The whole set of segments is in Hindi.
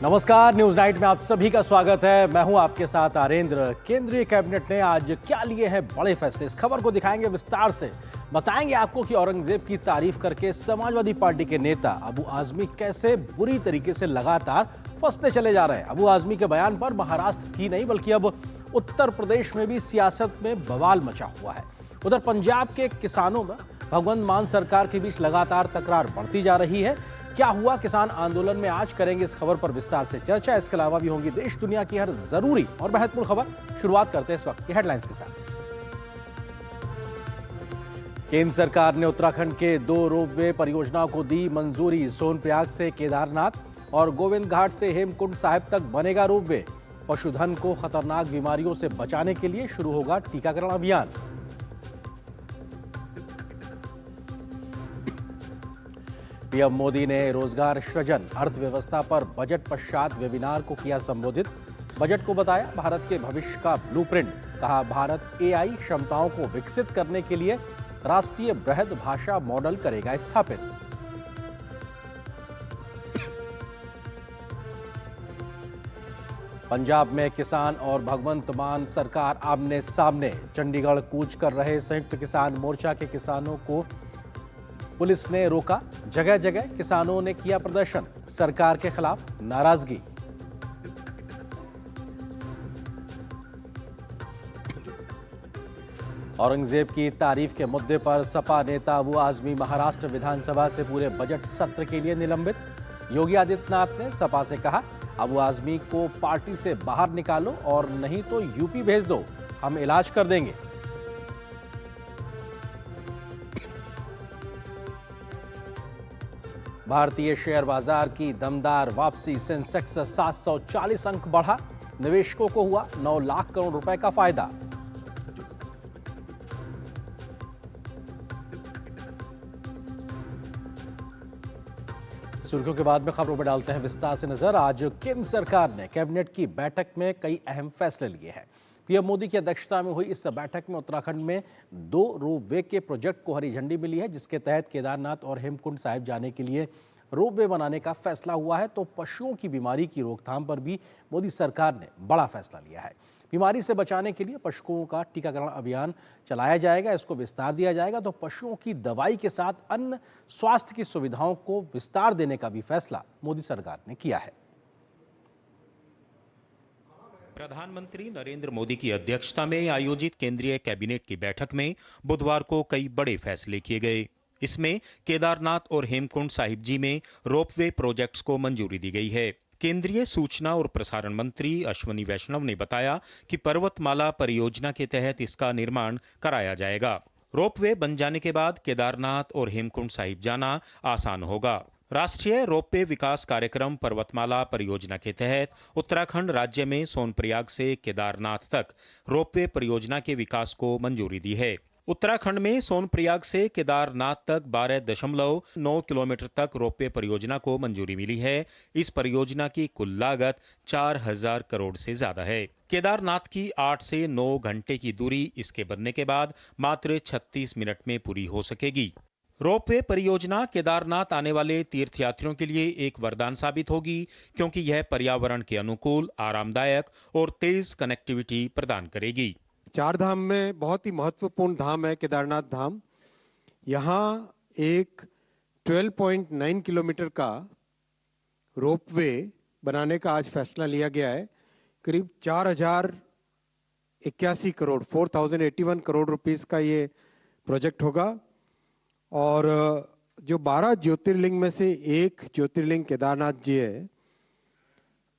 नमस्कार, न्यूज नाइट में आप सभी का स्वागत है। मैं हूं आपके साथ आरेंद्र। केंद्रीय कैबिनेट ने आज क्या लिए हैं बड़े फैसले, इस खबर को दिखाएंगे विस्तार से। बताएंगे आपको कि औरंगजेब की तारीफ करके समाजवादी पार्टी के नेता अबू आजमी कैसे बुरी तरीके से लगातार फंसते चले जा रहे हैं। अबू आजमी के बयान पर महाराष्ट्र की नहीं बल्कि अब उत्तर प्रदेश में भी सियासत में बवाल मचा हुआ है। उधर पंजाब के किसानों में भगवंत मान सरकार के बीच लगातार तकरार बढ़ती जा रही है। क्या हुआ किसान आंदोलन में, आज करेंगे इस खबर पर विस्तार से चर्चा। इसके अलावा भी होंगी देश दुनिया की हर जरूरी और महत्वपूर्ण खबर। शुरुआत करते हैं इस वक्त की हेडलाइंस के साथ। केंद्र सरकार ने उत्तराखंड के 2 रोपवे परियोजनाओं को दी मंजूरी। सोनप्रयाग से केदारनाथ और गोविंद घाट से हेमकुंड साहिब तक बनेगा रोपवे। पशुधन को खतरनाक बीमारियों से बचाने के लिए शुरू होगा टीकाकरण अभियान। पीएम मोदी ने रोजगार सृजन अर्थव्यवस्था पर बजट पश्चात वेबिनार को किया संबोधित। बजट को बताया भारत के भविष्य का ब्लूप्रिंट। कहा भारत एआई क्षमताओं को विकसित करने के लिए राष्ट्रीय बृहद भाषा मॉडल करेगा स्थापित। पंजाब में किसान और भगवंत मान सरकार आमने सामने। चंडीगढ़ कूच कर रहे संयुक्त किसान मोर्चा के किसानों को पुलिस ने रोका। जगह जगह किसानों ने किया प्रदर्शन, सरकार के खिलाफ नाराजगी। औरंगजेब की तारीफ के मुद्दे पर सपा नेता अबू आजमी महाराष्ट्र विधानसभा से पूरे बजट सत्र के लिए निलंबित। योगी आदित्यनाथ ने सपा से कहा, अबू आजमी को पार्टी से बाहर निकालो और नहीं तो यूपी भेज दो, हम इलाज कर देंगे। भारतीय शेयर बाजार की दमदार वापसी। सेंसेक्स 740 अंक बढ़ा। निवेशकों को हुआ 9 लाख करोड़ रुपए का फायदा। सुर्खियों के बाद में खबरों पर डालते हैं विस्तार से नजर। आज केंद्र सरकार ने कैबिनेट की बैठक में कई अहम फैसले लिए हैं। पीएम मोदी की अध्यक्षता में हुई इस बैठक में उत्तराखंड में 2 रोपवे के प्रोजेक्ट को हरी झंडी मिली है, जिसके तहत केदारनाथ और हेमकुंड साहिब जाने के लिए रोपवे बनाने का फैसला हुआ है। तो पशुओं की बीमारी की रोकथाम पर भी मोदी सरकार ने बड़ा फैसला लिया है। बीमारी से बचाने के लिए पशुओं का टीकाकरण अभियान चलाया जाएगा, इसको विस्तार दिया जाएगा। तो पशुओं की दवाई के साथ अन्य स्वास्थ्य की सुविधाओं को विस्तार देने का भी फैसला मोदी सरकार ने किया है। प्रधानमंत्री नरेंद्र मोदी की अध्यक्षता में आयोजित केंद्रीय कैबिनेट की बैठक में बुधवार को कई बड़े फैसले किए गए। इसमें केदारनाथ और हेमकुंड साहिब जी में रोपवे प्रोजेक्ट्स को मंजूरी दी गई है। केंद्रीय सूचना और प्रसारण मंत्री अश्विनी वैष्णव ने बताया कि पर्वतमाला परियोजना के तहत इसका निर्माण कराया जाएगा। रोपवे बन जाने के बाद केदारनाथ और हेमकुंड साहिब जाना आसान होगा। राष्ट्रीय रोपवे विकास कार्यक्रम पर्वतमाला परियोजना के तहत उत्तराखंड राज्य में सोनप्रयाग से केदारनाथ तक रोपवे परियोजना के विकास को मंजूरी दी है। उत्तराखंड में सोनप्रयाग से केदारनाथ तक 12.9 किलोमीटर तक रोपवे परियोजना को मंजूरी मिली है। इस परियोजना की कुल लागत 4000 करोड़ से ज्यादा है। केदारनाथ की 8 से 9 घंटे की दूरी इसके बनने के बाद मात्र 36 मिनट में पूरी हो सकेगी। रोपवे परियोजना केदारनाथ आने वाले तीर्थयात्रियों के लिए एक वरदान साबित होगी, क्योंकि यह पर्यावरण के अनुकूल, आरामदायक और तेज कनेक्टिविटी प्रदान करेगी। 4 धाम में बहुत ही महत्वपूर्ण धाम है केदारनाथ धाम। यहाँ एक 12.9 किलोमीटर का रोपवे बनाने का आज फैसला लिया गया है। करीब 4081 करोड़ 4081 करोड़ रुपीस का ये प्रोजेक्ट होगा। और जो 12 ज्योतिर्लिंग में से एक ज्योतिर्लिंग केदारनाथ जी है,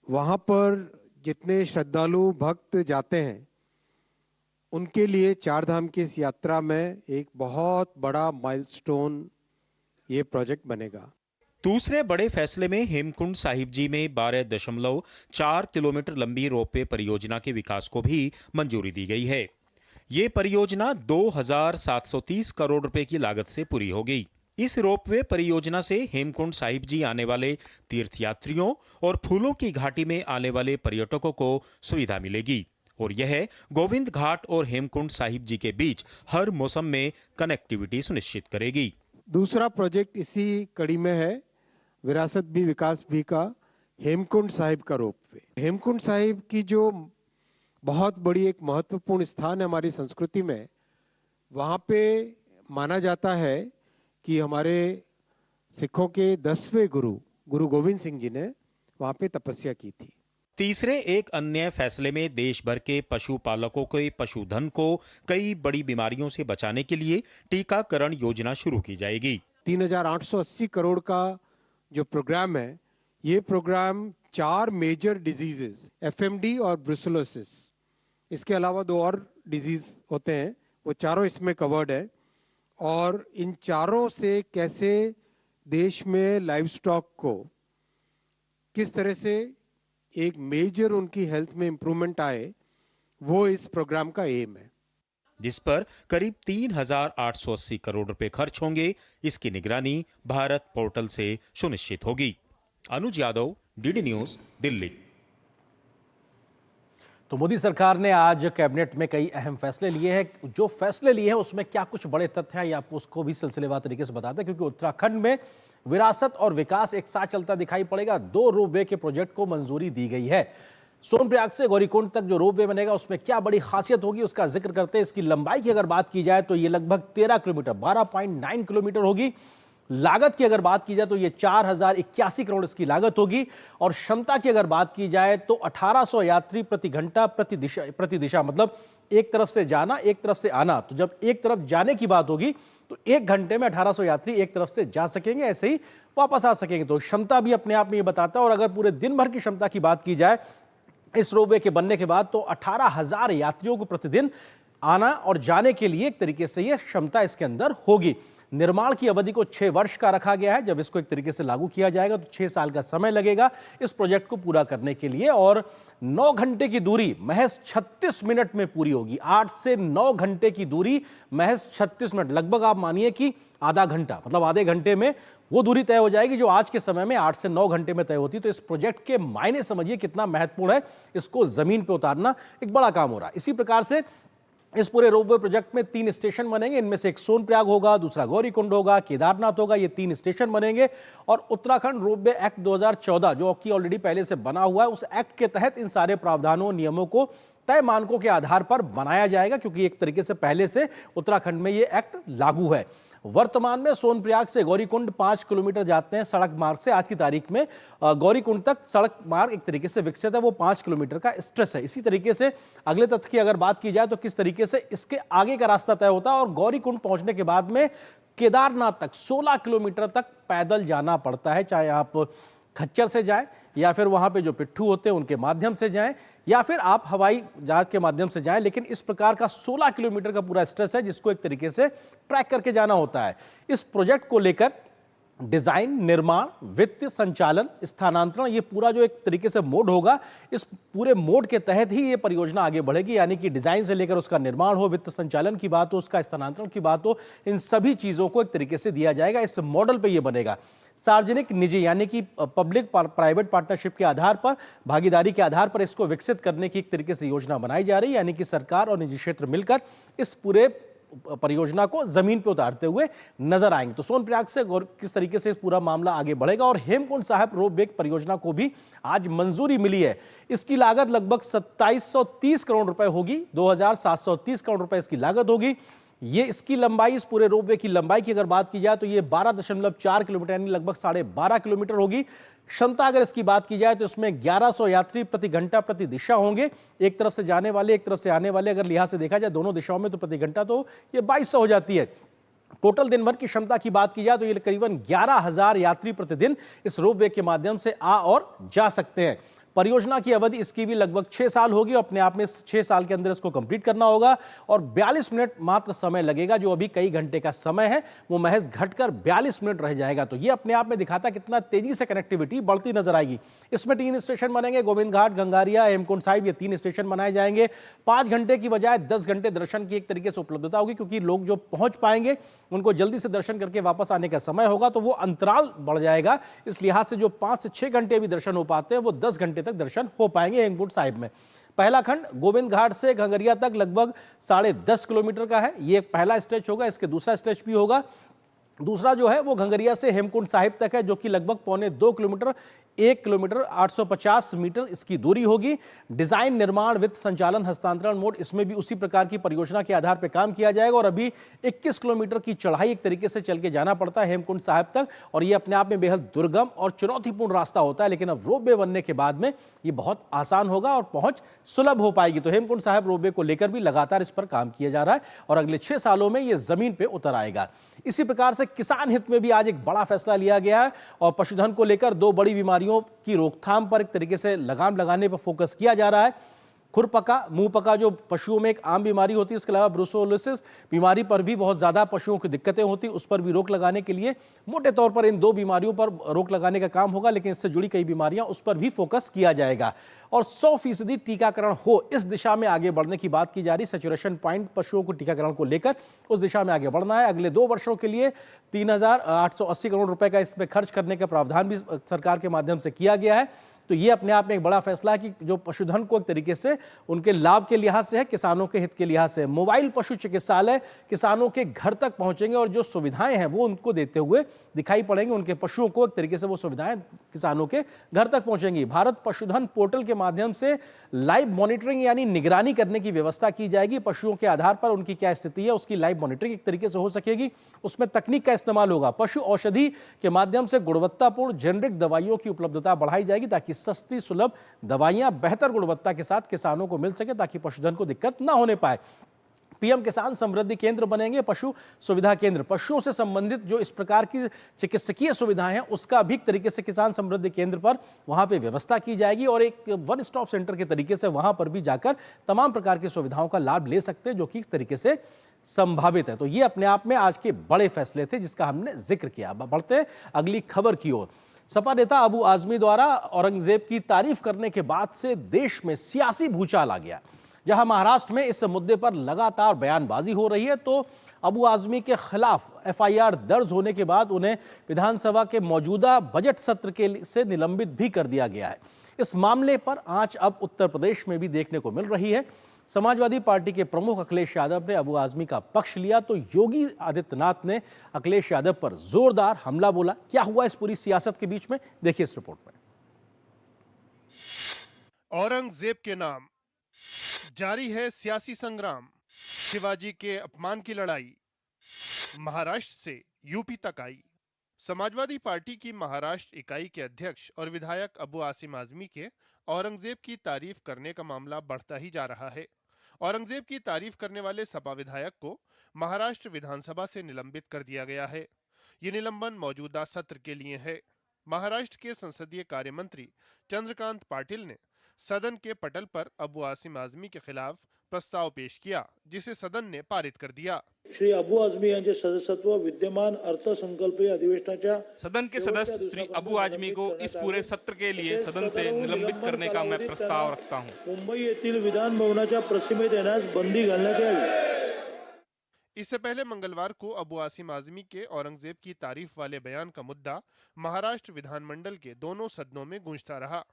वहां पर जितने श्रद्धालु भक्त जाते हैं उनके लिए 4 धाम की इस यात्रा में एक बहुत बड़ा माइलस्टोन ये प्रोजेक्ट बनेगा। दूसरे बड़े फैसले में हेमकुंड साहिब जी में 12.4 किलोमीटर लंबी रोपवे परियोजना के विकास को भी मंजूरी दी गई है। ये परियोजना 2730 करोड़ रुपए की लागत से पूरी होगी। इस रोपवे परियोजना से हेमकुंड साहिब जी आने वाले तीर्थयात्रियों और फूलों की घाटी में आने वाले पर्यटकों को सुविधा मिलेगी और यह गोविंद घाट और हेमकुंड साहिब जी के बीच हर मौसम में कनेक्टिविटी सुनिश्चित करेगी। दूसरा प्रोजेक्ट इसी कड़ी में है, विरासत भी विकास भी का, हेमकुंड साहिब का रोपवे। हेमकुंड साहिब की जो बहुत बड़ी एक महत्वपूर्ण स्थान है हमारी संस्कृति में, वहां पे माना जाता है कि हमारे सिखों के 10वें गुरु गुरु गोविंद सिंह जी ने वहां पे तपस्या की थी। तीसरे एक अन्य फैसले में देश भर के पशुपालकों के पशुधन को कई बड़ी बीमारियों से बचाने के लिए टीकाकरण योजना शुरू की जाएगी। 3,880 करोड़ का जो प्रोग्राम है, ये प्रोग्राम 4 मेजर डिजीजेस, एफएमडी और ब्रुसेलोसिस, इसके अलावा 2 और डिजीज होते हैं, वो चारों इसमें कवर्ड है। और इन चारों से कैसे देश में लाइव स्टॉक को किस तरह से एक मेजर उनकी हेल्थ में इंप्रूवमेंट आए, वो इस प्रोग्राम का एम है, जिस पर करीब 3,880 करोड़ रुपए खर्च होंगे। इसकी निगरानी भारत पोर्टल से सुनिश्चित होगी। अनुज यादव, डीडी न्यूज, दिल्ली। तो मोदी सरकार ने आज कैबिनेट में कई अहम फैसले लिए हैं। जो फैसले लिए हैं उसमें क्या कुछ बड़े तथ्य हैं, ये आपको उसको भी सिलसिलेवार तरीके से बताते हैं, क्योंकि उत्तराखंड में विरासत और विकास एक साथ चलता दिखाई पड़ेगा। 2 रोपवे के प्रोजेक्ट को मंजूरी दी गई है। सोनप्रयाग से गौरीकुंड तक जो रोपवे बनेगा उसमें क्या बड़ी खासियत होगी उसका जिक्र करते हैं। इसकी लंबाई की अगर बात की जाए तो ये लगभग 13 किलोमीटर 12.9 किलोमीटर होगी। लागत की अगर बात की जाए तो ये 4,081 करोड़ इसकी लागत होगी। और क्षमता की अगर बात की जाए तो 1800 यात्री प्रति घंटा प्रति दिशा, मतलब एक तरफ से जाना एक तरफ से आना। तो जब एक तरफ जाने की बात होगी तो 1 घंटे में 1800 यात्री एक तरफ से जा सकेंगे, ऐसे ही वापस आ सकेंगे। तो क्षमता भी अपने आप में ये बताता है। और अगर पूरे दिन भर की क्षमता की बात की जाए इस रोपवे के बनने के बाद तो 18,000 यात्रियों को प्रतिदिन आना और जाने के लिए एक तरीके से ये क्षमता इसके अंदर होगी। निर्माण की अवधि को 6 वर्ष का रखा गया है। जब इसको एक तरीके से लागू किया जाएगा तो 6 साल का समय लगेगा इस प्रोजेक्ट को पूरा करने के लिए। और 9 घंटे की दूरी महज 36 मिनट में पूरी होगी। 8 से 9 घंटे की दूरी महज 36 मिनट, लगभग आप मानिए कि आधा घंटा, मतलब आधे घंटे में वो दूरी तय हो जाएगी जो आज के समय में 8 से 9 घंटे में तय होती। तो इस प्रोजेक्ट के मायने समझिए कितना महत्वपूर्ण है। इसको जमीन पे उतारना एक बड़ा काम हो रहा है। इसी प्रकार से इस पूरे रोपवे प्रोजेक्ट में 3 स्टेशन बनेंगे। इनमें से एक सोनप्रयाग होगा, दूसरा गौरीकुंड होगा, केदारनाथ होगा। ये 3 स्टेशन बनेंगे। और उत्तराखंड रोपवे एक्ट 2014 जो कि ऑलरेडी पहले से बना हुआ है, उस एक्ट के तहत इन सारे प्रावधानों नियमों को तय मानकों के आधार पर बनाया जाएगा, क्योंकि एक तरीके से पहले से उत्तराखंड में ये एक्ट लागू है। वर्तमान में सोनप्रयाग से गौरीकुंड 5 किलोमीटर जाते हैं सड़क मार्ग से। आज की तारीख में गौरीकुंड तक सड़क मार्ग एक तरीके से विकसित है, वो 5 किलोमीटर का स्ट्रेच है। इसी तरीके से अगले तथ्य की अगर बात की जाए तो किस तरीके से इसके आगे का रास्ता तय होता है। और गौरीकुंड पहुंचने के बाद में केदारनाथ तक 16 किलोमीटर तक पैदल जाना पड़ता है, चाहे आप खच्चर से जाएं या फिर वहां पे जो पिट्ठू होते हैं उनके माध्यम से जाएं या फिर आप हवाई जहाज के माध्यम से जाएं। लेकिन इस प्रकार का 16 किलोमीटर का पूरा स्ट्रेच है जिसको एक तरीके से ट्रैक करके जाना होता है। इस प्रोजेक्ट को लेकर डिजाइन, निर्माण, वित्त, संचालन, स्थानांतरण, ये पूरा जो एक तरीके से मोड होगा, इस पूरे मोड के तहत ही ये परियोजना आगे बढ़ेगी। यानी कि डिजाइन से लेकर उसका निर्माण हो, वित्त संचालन की बात हो, उसका स्थानांतरण की बात हो, इन सभी चीजों को एक तरीके से दिया जाएगा। इस मॉडल पे ये बनेगा। सार्वजनिक निजी यानी कि पब्लिक प्राइवेट पार्टनरशिप के आधार पर, भागीदारी के आधार पर इसको विकसित करने की एक तरीके से योजना बनाई जा रही है। यानी कि सरकार और निजी क्षेत्र मिलकर इस पूरे परियोजना को जमीन पर उतारते हुए नजर आएंगे। तो सोनप्रयाग से किस तरीके से पूरा मामला आगे बढ़ेगा। और हेमकुंड साहिब रोपवे परियोजना को भी आज मंजूरी मिली है। इसकी लागत लगभग 2730 करोड़ रुपए होगी। 2730 करोड़ रुपए इसकी लागत होगी। ये इसकी लंबाई, इस पूरे रोपवे की लंबाई की अगर बात की जाए तो ये 12.4 किलोमीटर यानी लगभग 12.5 किलोमीटर होगी। क्षमता अगर इसकी बात की जाए तो इसमें 1100 यात्री प्रति घंटा प्रति दिशा होंगे। एक तरफ से जाने वाले, एक तरफ से आने वाले, अगर लिहाज से देखा जाए दोनों दिशाओं में, तो प्रति घंटा तो ये 2200 हो जाती है। टोटल दिन भर की क्षमता की बात की जाए तो ये करीबन 11,000 यात्री प्रतिदिन इस रोपवे के माध्यम से आ और जा सकते हैं। परियोजना की अवधि इसकी भी लगभग 6 साल होगी। अपने आप में 6 साल के अंदर इसको कंप्लीट करना होगा और 42 मिनट मात्र समय लगेगा। जो अभी कई घंटे का समय है वो महज घटकर 42 मिनट रह जाएगा। तो ये अपने आप में दिखाता है कितना तेजी से कनेक्टिविटी बढ़ती नजर आएगी। इसमें 3 स्टेशन बनेंगे, गोविंद घाट, गंगारिया, हेमकुंड साहिब, ये 3 स्टेशन बनाए जाएंगे। 5 घंटे की बजाय 10 घंटे दर्शन की एक तरीके से उपलब्धता होगी, क्योंकि लोग जो पहुंच पाएंगे उनको जल्दी से दर्शन करके वापस आने का समय होगा, तो वो अंतराल बढ़ जाएगा। इस लिहाज से जो 5 से 6 घंटे भी दर्शन हो पाते हैं वो 10 घंटे तक दर्शन हो पाएंगे हेमकुंड साहिब में। पहला खंड गोविंद घाट से गंगरिया तक लगभग 10.5 किलोमीटर का है। ये पहला स्ट्रेच होगा। इसके दूसरा स्ट्रेच भी होगा। दूसरा जो है वो घंगरिया से हेमकुंड साहिब तक है, जो कि लगभग पौने 2 किलोमीटर, 1 किलोमीटर 850 मीटर इसकी दूरी होगी। डिजाइन, निर्माण, वित्त, संचालन, हस्तांतरण मोड, इसमें भी उसी प्रकार की परियोजना के आधार पर काम किया जाएगा। और अभी 21 किलोमीटर की चढ़ाई एक तरीके से चल के जाना पड़ता है हेमकुंड साहिब तक, और ये अपने आप में बेहद दुर्गम और चुनौतीपूर्ण रास्ता होता है। लेकिन अब रोपवे बनने के बाद में ये बहुत आसान होगा और पहुंच सुलभ हो पाएगी। तो हेमकुंड साहिब रोपवे को लेकर भी लगातार इस पर काम किया जा रहा है और अगले 6 सालों में ये जमीन पे उतर आएगा। इसी प्रकार से किसान हित में भी आज एक बड़ा फैसला लिया गया है और पशुधन को लेकर 2 बड़ी बीमारियों की रोकथाम पर एक तरीके से लगाम लगाने पर फोकस किया जा रहा है। खुरपका, मुंह पका, जो पशुओं में एक आम बीमारी होती है, इसके अलावा ब्रुसोलोसिस बीमारी पर भी बहुत ज्यादा पशुओं की दिक्कतें होती, उस पर भी रोक लगाने के लिए मोटे तौर पर इन 2 बीमारियों पर रोक लगाने का काम होगा। लेकिन इससे जुड़ी कई बीमारियां, उस पर भी फोकस किया जाएगा और 100% टीकाकरण हो, इस दिशा में आगे बढ़ने की बात की जा रही। सैचुरेशन पॉइंट पशुओं को टीकाकरण को लेकर उस दिशा में आगे बढ़ना है। अगले 2 वर्षों के लिए 3,880 करोड़ रुपए का इसमें खर्च करने का प्रावधान भी सरकार के माध्यम से किया गया है। तो ये अपने आप में एक बड़ा फैसला है कि जो पशुधन को एक तरीके से उनके लाभ के लिहाज से है, किसानों के हित के लिहाज से। मोबाइल पशु चिकित्सालय किसानों के घर तक पहुंचेंगे और जो सुविधाएं हैं वो उनको देते हुए दिखाई पड़ेंगे। उनके पशुओं को एक तरीके से वो सुविधाएं किसानों के घर तक पहुंचेंगी। भारत पशुधन पोर्टल के माध्यम से लाइव मॉनिटरिंग यानी निगरानी करने की व्यवस्था की जाएगी। पशुओं के आधार पर उनकी क्या स्थिति है उसकी लाइव मॉनिटरिंग एक तरीके से हो सकेगी। उसमें तकनीक का इस्तेमाल होगा। पशु औषधि के माध्यम से गुणवत्तापूर्ण जेनरिक दवाइयों की उपलब्धता बढ़ाई जाएगी ताकि सस्ती सुलभ दवाइयां बेहतर गुणवत्ता के साथ किसानों को मिल सके, ताकि पशुधन को दिक्कत ना होने पाए। पीएम किसान समृद्धि केंद्र बनेंगे पशु सुविधा केंद्र। पशुओं से संबंधित जो इस प्रकार की चिकित्सकीय सुविधाएं हैं उसका भी एक तरीके से किसान समृद्धि केंद्र पर वहां पे व्यवस्था की जाएगी और एक वन स्टॉप सेंटर के तरीके से वहां पर भी जाकर तमाम प्रकार की सुविधाओं का लाभ ले सकते हैं, जो कि इस तरीके से संभावित है। तो ये अपने आप में आज के बड़े फैसले थे जिसका हमने जिक्र किया। बढ़ते हैं अगली खबर की ओर। सपा नेता अबू आजमी द्वारा औरंगजेब की तारीफ करने के बाद से देश में सियासी भूचाल आ गया। जहां महाराष्ट्र में इस मुद्दे पर लगातार बयानबाजी हो रही है, तो अबू आजमी के खिलाफ एफआईआर दर्ज होने के बाद उन्हें विधानसभा के मौजूदा बजट सत्र के से निलंबित भी कर दिया गया है। इस मामले पर आंच अब उत्तर प्रदेश में भी देखने को मिल रही है। समाजवादी पार्टी के प्रमुख अखिलेश यादव ने अबू आजमी का पक्ष लिया, तो योगी आदित्यनाथ ने अखिलेश यादव पर जोरदार हमला बोला। क्या हुआ इस पूरी सियासत के बीच में, देखिए इस रिपोर्ट में। औरंगजेब के नाम जारी है सियासी संग्राम। शिवाजी के अपमान की लड़ाई महाराष्ट्र से यूपी तक आई। समाजवादी पार्टी की महाराष्ट्र इकाई के अध्यक्ष और विधायक अबू आसिम आजमी के औरंगजेब की तारीफ करने का मामला बढ़ता ही जा रहा है। औरंगजेब की तारीफ करने वाले सपा विधायक को महाराष्ट्र विधानसभा से निलंबित कर दिया गया है। ये निलंबन मौजूदा सत्र के लिए है। महाराष्ट्र के संसदीय कार्य मंत्री चंद्रकांत पाटिल ने सदन के पटल पर अबू आसिम आजमी के खिलाफ प्रस्ताव पेश किया, जिसे सदन ने पारित कर दिया। श्री अबू आजमी यांचे सदस्यत्व विद्यमान अर्थसंकल्पीय अधिवेशनाच्या सदन के सदस्य श्री अबू आजमी को इस पूरे सत्र के लिए सदन से निलंबित करने का मैं प्रस्ताव रखता हूं। मुंबई येथील विधान भवनाच्या प्रतिमेत येण्यास बंदी घालण्यात यावी। इससे पहले मंगलवार को अबू आसिम आजमी के औरंगजेब की तारीफ वाले बयान का मुद्दा महाराष्ट्र विधानमंडल के दोनों सदनों में गूंजता रहा।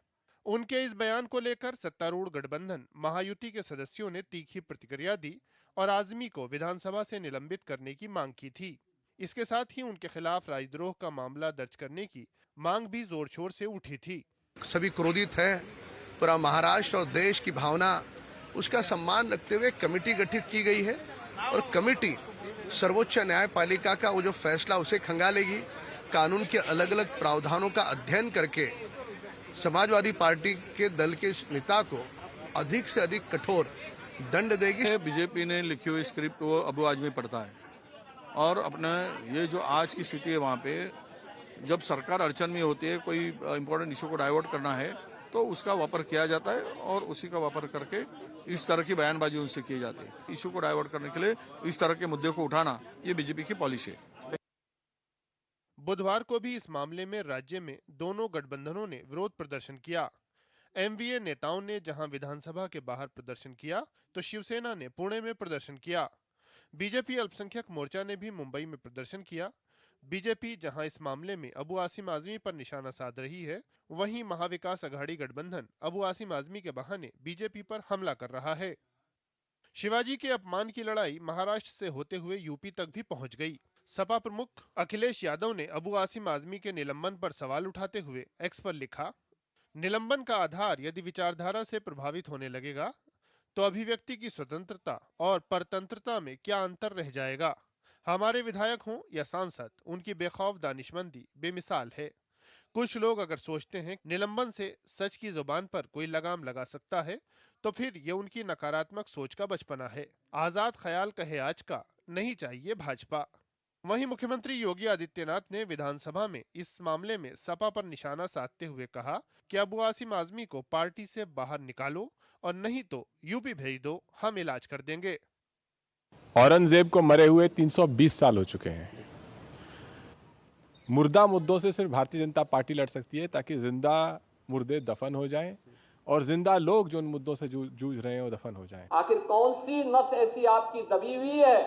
उनके इस बयान को लेकर सत्तारूढ़ गठबंधन महायुति के सदस्यों ने तीखी प्रतिक्रिया दी और आजमी को विधानसभा से निलंबित करने की मांग की थी। इसके साथ ही उनके खिलाफ राजद्रोह का मामला दर्ज करने की मांग भी जोर शोर से उठी थी। सभी क्रोधित है। पूरा महाराष्ट्र और देश की भावना उसका सम्मान रखते हुए कमेटी गठित की गई है और कमेटी सर्वोच्च न्यायपालिका का वो जो फैसला उसे खंगालेगी। कानून के अलग अलग प्रावधानों का अध्ययन करके समाजवादी पार्टी के दल के नेता को अधिक से अधिक कठोर दंड देगी। बीजेपी ने लिखी हुई स्क्रिप्ट वो अबू आजमी पढ़ता है और अपने ये जो आज की स्थिति है वहाँ पे जब सरकार अड़चन में होती है, कोई इम्पोर्टेंट इशू को डाइवर्ट करना है तो उसका वापर किया जाता है और उसी का वापर करके इस तरह की बयानबाजी उनसे की जाती है। इशू को डाइवर्ट करने के लिए इस तरह के मुद्दे को उठाना ये बीजेपी की पॉलिसी है। बुधवार को भी इस मामले में राज्य में दोनों गठबंधनों ने विरोध प्रदर्शन किया। एमवीए नेताओं ने जहां विधानसभा के बाहर प्रदर्शन किया तो शिवसेना ने पुणे में प्रदर्शन किया। बीजेपी अल्पसंख्यक मोर्चा ने भी मुंबई में प्रदर्शन किया। बीजेपी जहां इस मामले में अबू आसिम आजमी पर निशाना साध रही है, वहीं महाविकास अघाड़ी गठबंधन अबू आसिम आजमी के बहाने बीजेपी पर हमला कर रहा है। शिवाजी के अपमान की लड़ाई महाराष्ट्र से होते हुए यूपी तक भी पहुंच गई। सपा प्रमुख अखिलेश यादव ने अबू आसिम आजमी के निलंबन पर सवाल उठाते हुए एक्स पर लिखा, निलंबन का आधार यदि विचारधारा से प्रभावित होने लगेगा तो अभिव्यक्ति की स्वतंत्रता और परतंत्रता में क्या अंतर रह जाएगा। हमारे विधायक हों या सांसद, उनकी बेखौफ दानिशमंदी बेमिसाल है। कुछ लोग अगर सोचते हैं निलंबन से सच की जुबान पर कोई लगाम लगा सकता है तो फिर ये उनकी नकारात्मक सोच का बचपना है। आजाद ख्याल कहे आज का, नहीं चाहिए भाजपा। वहीं मुख्यमंत्री योगी आदित्यनाथ ने विधानसभा में इस मामले में सपा पर निशाना साधते हुए कहा कि अबू आसिम आजमी को पार्टी से बाहर निकालो और नहीं तो यूपी भेज दो, हम इलाज कर देंगे। औरंगजेब को मरे हुए 320 साल हो चुके हैं। मुर्दा मुद्दों से सिर्फ भारतीय जनता पार्टी लड़ सकती है ताकि जिंदा मुर्दे दफन हो जाएं और जिंदा लोग जो उन मुद्दों से जूझ रहे हैं वो दफन हो जाएं। आखिर कौन सी नस ऐसी आपकी दबी हुई है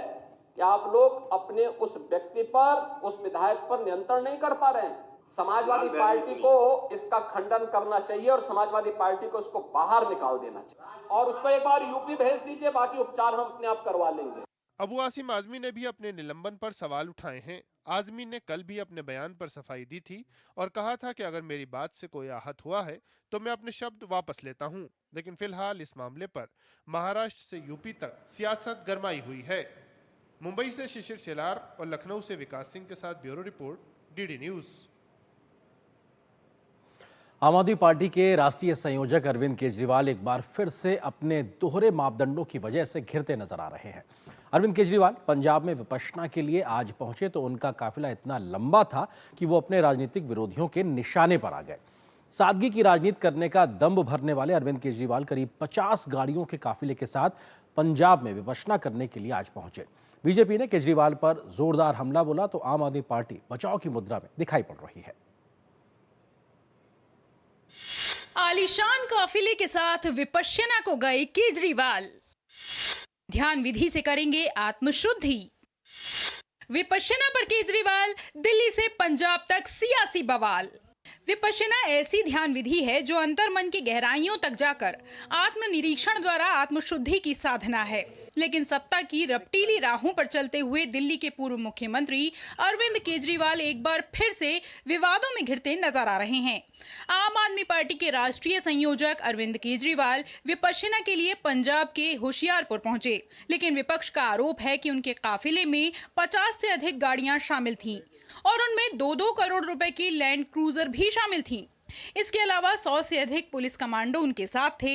कि आप लोग अपने उस व्यक्ति पर, उस विधायक पर नियंत्रण नहीं कर पा रहे हैं? समाजवादी पार्टी को इसका खंडन करना चाहिए और समाजवादी पार्टी को इसको बाहर निकाल देना चाहिए और उसको एक बार यूपी भेज दीजिए, बाकी उपचार हम अपने आप करवा लेंगे। अबू आसिम आजमी ने भी अपने निलंबन पर सवाल उठाए हैं। आजमी ने कल भी अपने बयान पर सफाई दी थी और कहा था कि अगर मेरी बात से कोई आहत हुआ है तो मैं अपने शब्द वापस लेता हूं। लेकिन फिलहाल इस मामले पर महाराष्ट्र से यूपी तक सियासत गरमाई हुई है। मुंबई से शिशिर शेलार और लखनऊ से विकास सिंह के साथ ब्यूरो रिपोर्ट, डीडी न्यूज। आम आदमी पार्टी के राष्ट्रीय संयोजक अरविंद केजरीवाल एक बार फिर से अपने दोहरे मापदंडों की वजह से घिरते नजर आ रहे हैं। अरविंद केजरीवाल पंजाब में विपश्यना के लिए आज पहुंचे तो उनका काफिला इतना लंबा था कि वो अपने राजनीतिक विरोधियों के निशाने पर आ गए। सादगी की राजनीति करने का दम्भ भरने वाले अरविंद केजरीवाल करीब 50 गाड़ियों के काफिले के साथ पंजाब में विपश्यना करने के लिए आज पहुंचे। बीजेपी ने केजरीवाल पर जोरदार हमला बोला तो आम आदमी पार्टी बचाव की मुद्रा में दिखाई पड़ रही है। आलीशान काफिले के साथ विपश्यना को गए केजरीवाल, ध्यान विधि से करेंगे आत्मशुद्धि। विपश्यना पर केजरीवाल, दिल्ली से पंजाब तक सियासी बवाल। विपश्यना ऐसी ध्यान विधि है जो अंतर्मन की गहराइयों तक जाकर आत्मनिरीक्षण द्वारा आत्मशुद्धि की साधना है। लेकिन सत्ता की रपटीली राहों पर चलते हुए दिल्ली के पूर्व मुख्यमंत्री अरविंद केजरीवाल एक बार फिर से विवादों में घिरते नजर आ रहे हैं। आम आदमी पार्टी के राष्ट्रीय संयोजक अरविंद केजरीवाल विपश्यना के लिए पंजाब के होशियारपुर पहुंचे, लेकिन विपक्ष का आरोप है कि उनके काफिले में 50 से अधिक गाड़ियां शामिल थीं और उनमें 2-2 करोड़ रुपए की लैंड क्रूजर भी शामिल थी। इसके अलावा 100 से अधिक पुलिस कमांडो उनके साथ थे।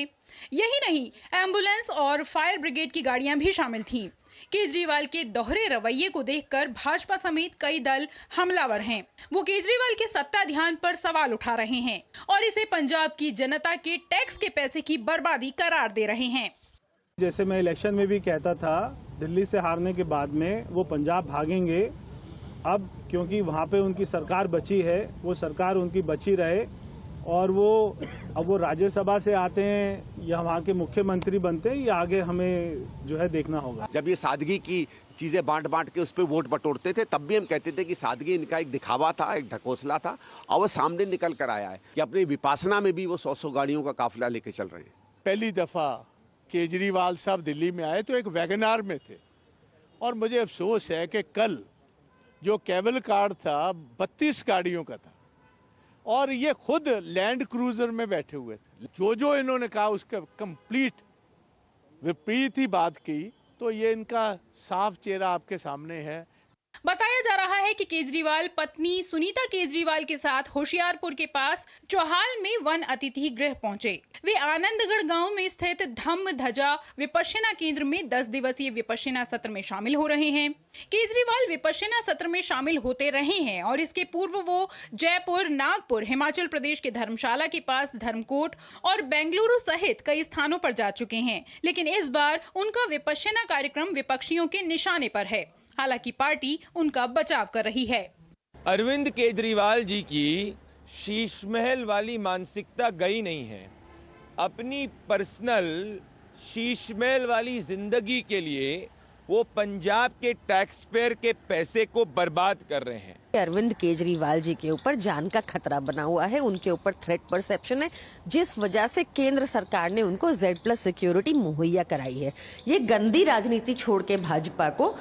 यही नहीं, एम्बुलेंस और फायर ब्रिगेड की गाड़ियां भी शामिल थीं। केजरीवाल के दोहरे रवैये को देखकर भाजपा समेत कई दल हमलावर हैं। वो केजरीवाल के सत्ता ध्यान पर सवाल उठा रहे हैं और इसे पंजाब की जनता के टैक्स के पैसे की बर्बादी करार दे रहे हैं। जैसे मैं इलेक्शन में भी कहता था, दिल्ली से हारने के बाद में वो पंजाब भागेंगे। अब क्योंकि वहाँ पे उनकी सरकार बची है, वो सरकार उनकी बची रहे और अब वो राज्यसभा से आते हैं या वहाँ के मुख्यमंत्री बनते हैं, ये आगे हमें जो है देखना होगा। जब ये सादगी की चीजें बांट के उस पर वोट बटोरते थे तब भी हम कहते थे कि सादगी इनका एक दिखावा था, एक ढकोसला था और वो सामने निकल कर आया है कि अपनी विपासना में भी वो 100 गाड़ियों का काफिला लेके चल रहे हैं। पहली दफा केजरीवाल साहब दिल्ली में आए तो एक वैगनार में थे और मुझे अफसोस है कि कल जो केबल कार था 32 गाड़ियों का था और ये खुद लैंड क्रूजर में बैठे हुए थे। जो इन्होंने कहा उसका कंप्लीट विपरीत ही बात की, तो ये इनका साफ चेहरा आपके सामने है। बताया जा रहा है कि केजरीवाल पत्नी सुनीता केजरीवाल के साथ होशियारपुर के पास चौहाल में वन अतिथि गृह पहुंचे। वे आनंदगढ़ गांव में स्थित धम्म ध्वजा विपश्यना केंद्र में 10 दिवसीय विपश्यना सत्र में शामिल हो रहे हैं। केजरीवाल विपश्यना सत्र में शामिल होते रहे हैं और इसके पूर्व वो जयपुर, नागपुर, हिमाचल प्रदेश के धर्मशाला के पास धर्मकोट और बेंगलुरु सहित कई स्थानों पर जा चुके हैं। लेकिन इस बार उनका विपश्यना कार्यक्रम विपक्षियों के निशाने पर है। हालांकि पार्टी उनका बचाव कर रही है। अरविंद केजरीवाल जी की शीश महल वाली मानसिकता गई नहीं है। अपनी पर्सनल शीश महल वाली जिंदगी के लिए वो पंजाब के टैक्स पेयर के पैसे को बर्बाद कर रहे हैं। अरविंद केजरीवाल जी के ऊपर जान का खतरा बना हुआ है, उनके ऊपर थ्रेट परसेप्शन है, जिस वजह से केंद्र सरकार ने उनको Z+ सिक्योरिटी मुहैया कराई है। ये गंदी राजनीति छोड़ के भाजपा को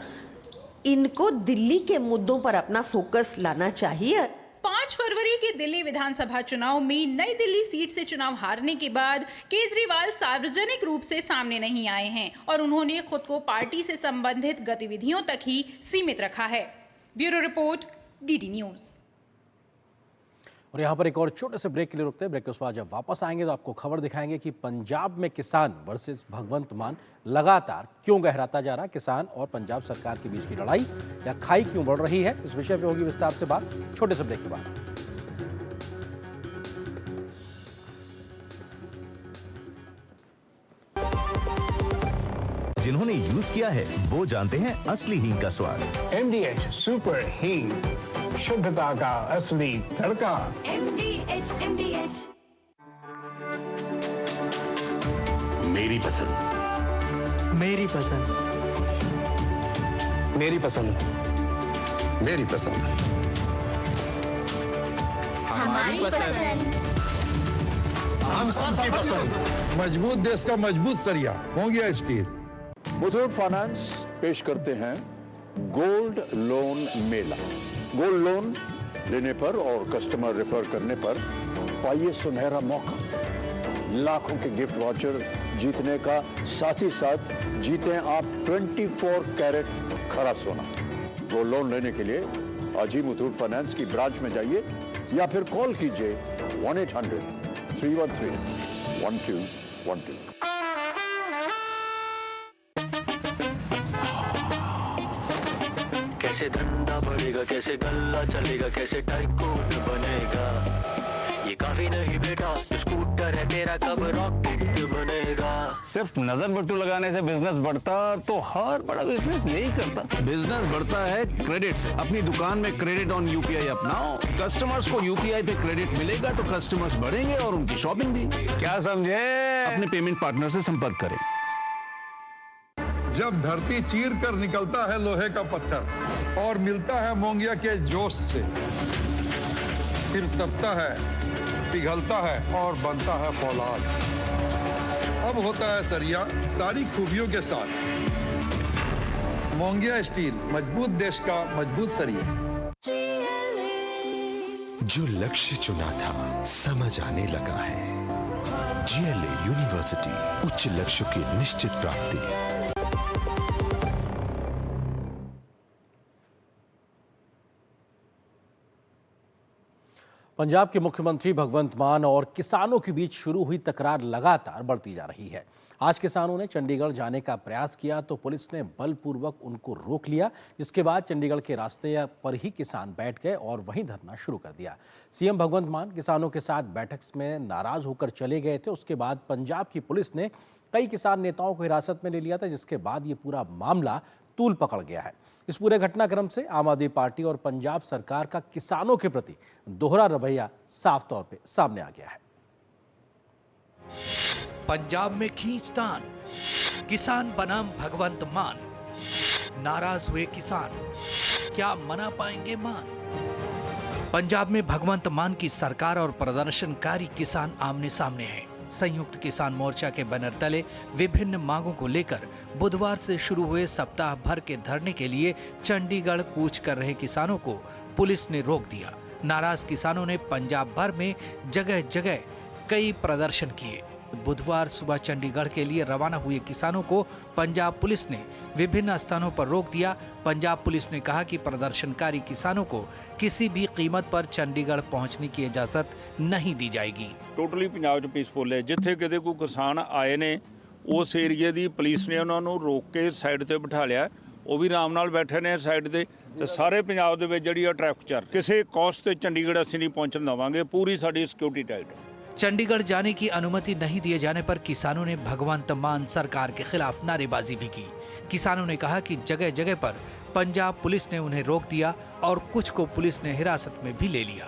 इनको दिल्ली के मुद्दों पर अपना फोकस लाना चाहिए। 5 फरवरी के दिल्ली विधानसभा चुनाव में नई दिल्ली सीट से चुनाव हारने के बाद केजरीवाल सार्वजनिक रूप से सामने नहीं आए हैं और उन्होंने खुद को पार्टी से संबंधित गतिविधियों तक ही सीमित रखा है। Bureau report, DD news. और यहाँ पर एक और छोटे से ब्रेक के लिए रुकते हैं। ब्रेक के बाद जब वापस आएंगे तो आपको खबर दिखाएंगे कि पंजाब में किसान वर्सेस भगवंत मान लगातार क्यों गहराता जा रहा है। किसान और पंजाब सरकार के बीच की लड़ाई या खाई क्यों बढ़ रही है, इस विषय पे होगी विस्तार से बात छोटे से ब्रेक के बाद। जिन्होंने यूज किया है वो जानते हैं असली हींग का स्वाद। MDH सुपर हींग, शुद्धता का असली तड़का। MDH मेरी पसंद, मेरी पसंद, मेरी पसंद, मेरी पसंद, हमारी पसंद, हम सबकी पसंद। मजबूत देश का मजबूत सरिया मोंगिया स्टील। मुथूट फाइनेंस पेश करते हैं गोल्ड लोन मेला। गोल्ड लोन लेने पर और कस्टमर रेफर करने पर पाइए सुनहरा मौका, लाखों के गिफ्ट वाउचर जीतने का, साथ ही साथ जीते आप 24 कैरेट खरा सोना। गोल्ड लोन लेने के लिए आज ही मुथूट फाइनेंस की ब्रांच में जाइए या फिर कॉल कीजिए 1-800-313-1212। कैसे धंधा बढ़ेगा, कैसे गल्ला चलेगा, कैसे टाइकून बनेगा, ये काफी नहीं बेटा, स्कूटर है तेरा कब रॉकेट बनेगा। सिर्फ नजर बट्टू लगाने से बिजनेस बढ़ता तो हर बड़ा बिजनेस यही करता। बिजनेस बढ़ता है क्रेडिट से। अपनी दुकान में क्रेडिट ऑन यूपीआई अपनाओ, कस्टमर्स को यूपीआई पे क्रेडिट मिलेगा तो कस्टमर्स बढ़ेंगे और उनकी शॉपिंग भी। क्या समझे? अपने पेमेंट पार्टनर से संपर्क करें। जब धरती चीर कर निकलता है लोहे का पत्थर और मिलता है मोंगिया के जोश से, फिर तपता है, पिघलता है और बनता है फौलाद। अब होता है सरिया सारी खूबियों के साथ। मोंगिया स्टील, मजबूत देश का मजबूत सरिया। जो लक्ष्य चुना था समझ आने लगा है। GLA यूनिवर्सिटी, उच्च लक्ष्य की निश्चित प्राप्ति। पंजाब के मुख्यमंत्री भगवंत मान और किसानों के बीच शुरू हुई तकरार लगातार बढ़ती जा रही है। आज किसानों ने चंडीगढ़ जाने का प्रयास किया तो पुलिस ने बलपूर्वक उनको रोक लिया, जिसके बाद चंडीगढ़ के रास्ते पर ही किसान बैठ गए और वहीं धरना शुरू कर दिया। सीएम भगवंत मान किसानों के साथ बैठक में नाराज होकर चले गए थे। उसके बाद पंजाब की पुलिस ने कई किसान नेताओं को हिरासत में ले लिया था, जिसके बाद ये पूरा मामला तूल पकड़ गया है। इस पूरे घटनाक्रम से आम आदमी पार्टी और पंजाब सरकार का किसानों के प्रति दोहरा रवैया साफ तौर पे सामने आ गया है। पंजाब में खींचतान, किसान बनाम भगवंत मान। नाराज हुए किसान, क्या मना पाएंगे मान? पंजाब में भगवंत मान की सरकार और प्रदर्शनकारी किसान आमने सामने हैं। संयुक्त किसान मोर्चा के बैनर तले विभिन्न मांगों को लेकर बुधवार से शुरू हुए सप्ताह भर के धरने के लिए चंडीगढ़ कूच कर रहे किसानों को पुलिस ने रोक दिया। नाराज किसानों ने पंजाब भर में जगह जगह कई प्रदर्शन किए। बुधवार सुबह चंडीगढ़ के लिए रवाना हुए किसानों को पंजाब पुलिस ने विभिन्न स्थानों पर रोक दिया। पंजाब पुलिस ने कहा कि प्रदर्शनकारी किसानों को किसी भी कीमत पर चंडीगढ़ पहुंचने की इजाजत नहीं दी जाएगी। टोटली पंजाब च पीसफुल है। जिथे किते कोई किसान आए ने उस एरिया दी पुलिस ने उन्होंने रोक के साइड ते बिठा लिया, वो भी आराम नाल बैठे ने साइड ते। सारे पंजाब दे विच जिहड़ी ट्रैफिक चल किसी कॉस्ट ते चंडीगढ़ असीं नहीं पहुंचण देवांगे। पूरी साडी सिक्योरिटी टाइट है। चंडीगढ़ जाने की अनुमति नहीं दिए जाने पर किसानों ने भगवंत मान सरकार के खिलाफ नारेबाजी भी की। किसानों ने कहा कि जगह जगह पर पंजाब पुलिस ने उन्हें रोक दिया और कुछ को पुलिस ने हिरासत में भी ले लिया।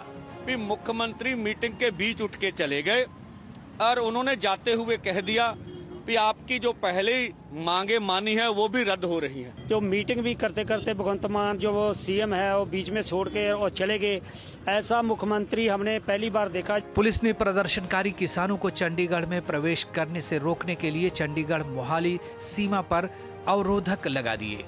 मुख्यमंत्री मीटिंग के बीच उठ के चले गए और उन्होंने जाते हुए कह दिया कि आपकी जो पहले मांगे मानी है वो भी रद्द हो रही है। जो मीटिंग भी करते करते भगवंत मान जो वो सीएम है वो बीच में छोड़ के और चले गए, ऐसा मुख्यमंत्री हमने पहली बार देखा। पुलिस ने प्रदर्शनकारी किसानों को चंडीगढ़ में प्रवेश करने से रोकने के लिए चंडीगढ़ मोहाली सीमा पर अवरोधक लगा दिए।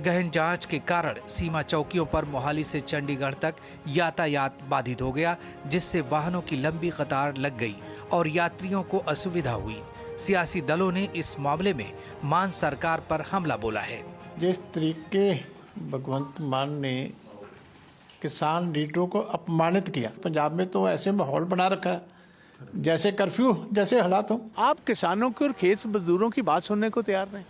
गहन जांच के कारण सीमा चौकियों पर मोहाली से चंडीगढ़ तक यातायात बाधित हो गया, जिससे वाहनों की लंबी कतार लग गई और यात्रियों को असुविधा हुई। सियासी दलों ने इस मामले में मान सरकार पर हमला बोला है। जिस तरीके भगवंत मान ने किसान लीडरों को अपमानित किया, पंजाब में तो ऐसे माहौल बना रखा है जैसे कर्फ्यू जैसे हालात हो। आप किसानों के और खेत मजदूरों की बात सुनने को तैयार नहीं।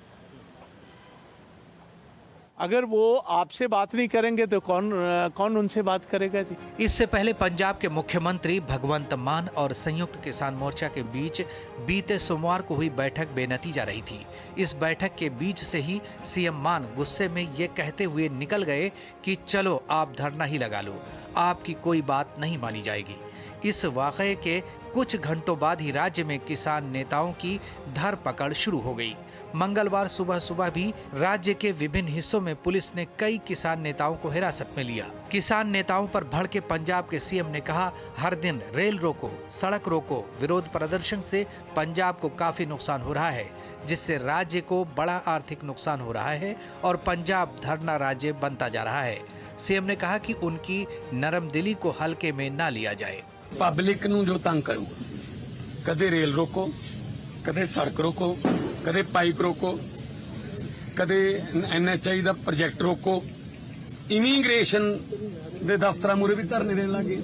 अगर वो आपसे बात नहीं करेंगे तो कौन उनसे बात करेगा जी। इससे पहले पंजाब के मुख्यमंत्री भगवंत मान और संयुक्त किसान मोर्चा के बीच बीते सोमवार को हुई बैठक बेनतीजा रही थी। इस बैठक के बीच से ही सीएम मान गुस्से में ये कहते हुए निकल गए कि चलो आप धरना ही लगा लो, आपकी कोई बात नहीं मानी जाएगी। इस वाकये के कुछ घंटों बाद ही राज्य में किसान नेताओं की धरपकड़ शुरू हो गई। मंगलवार सुबह सुबह भी राज्य के विभिन्न हिस्सों में पुलिस ने कई किसान नेताओं को हिरासत में लिया। किसान नेताओं पर भड़के पंजाब के सीएम ने कहा, हर दिन रेल रोको, सड़क रोको। विरोध प्रदर्शन से पंजाब को काफी नुकसान हो रहा है, जिससे राज्य को बड़ा आर्थिक नुकसान हो रहा है और पंजाब धरना राज्य बनता जा रहा है। सीएम ने कहा कि उनकी नरम दिली को हल्के में ना लिया जाए। पब्लिक नूं जो तंग करूगा, कदे रेल रोको, कदे सड़क रोको, कदे पाइप रोको, कदे NHI दा प्रोजेक्ट रोको, इमीग्रेशन दे दफ्तरां मूहरे भी धरने देण लगे,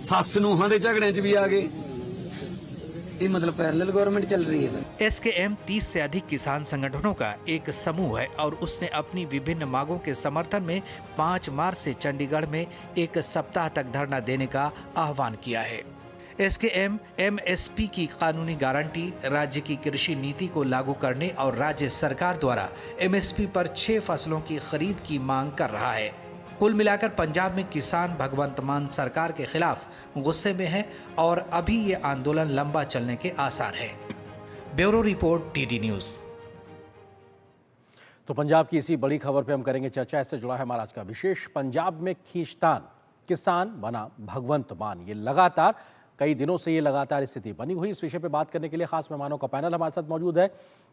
सੱਸ ਨੂੰਹਾਂ ਦੇ ਝਗੜਿਆਂ 'ਚ भी आ गए। ये मतलब पैरेलल गवर्नमेंट चल रही है। SKM 30 से अधिक किसान संगठनों का एक समूह है और उसने अपनी विभिन्न मांगों के समर्थन में 5 मार्च से चंडीगढ़ में एक सप्ताह तक धरना देने का आह्वान किया है। SKM MSP की कानूनी गारंटी, राज्य की कृषि नीति को लागू करने और राज्य सरकार द्वारा MSP पर 6 फसलों की खरीद की मांग कर रहा है। कुल मिलाकर पंजाब में किसान भगवंत मान सरकार के खिलाफ गुस्से में है और अभी ये आंदोलन लंबा चलने के आसार हैं। Bureau report TD news. तो पंजाब की इसी बड़ी खबर पे हम करेंगे चर्चा। इससे जुड़ा है हमारा आज का विशेष। पंजाब में खींचतान, किसान बना भगवंत मान। ये लगातार कई दिनों से ये लगातार स्थिति बनी हुई। इस विषय पे बात करने के लिए खास मेहमानों का पैनल हमारे साथ मौजूद है।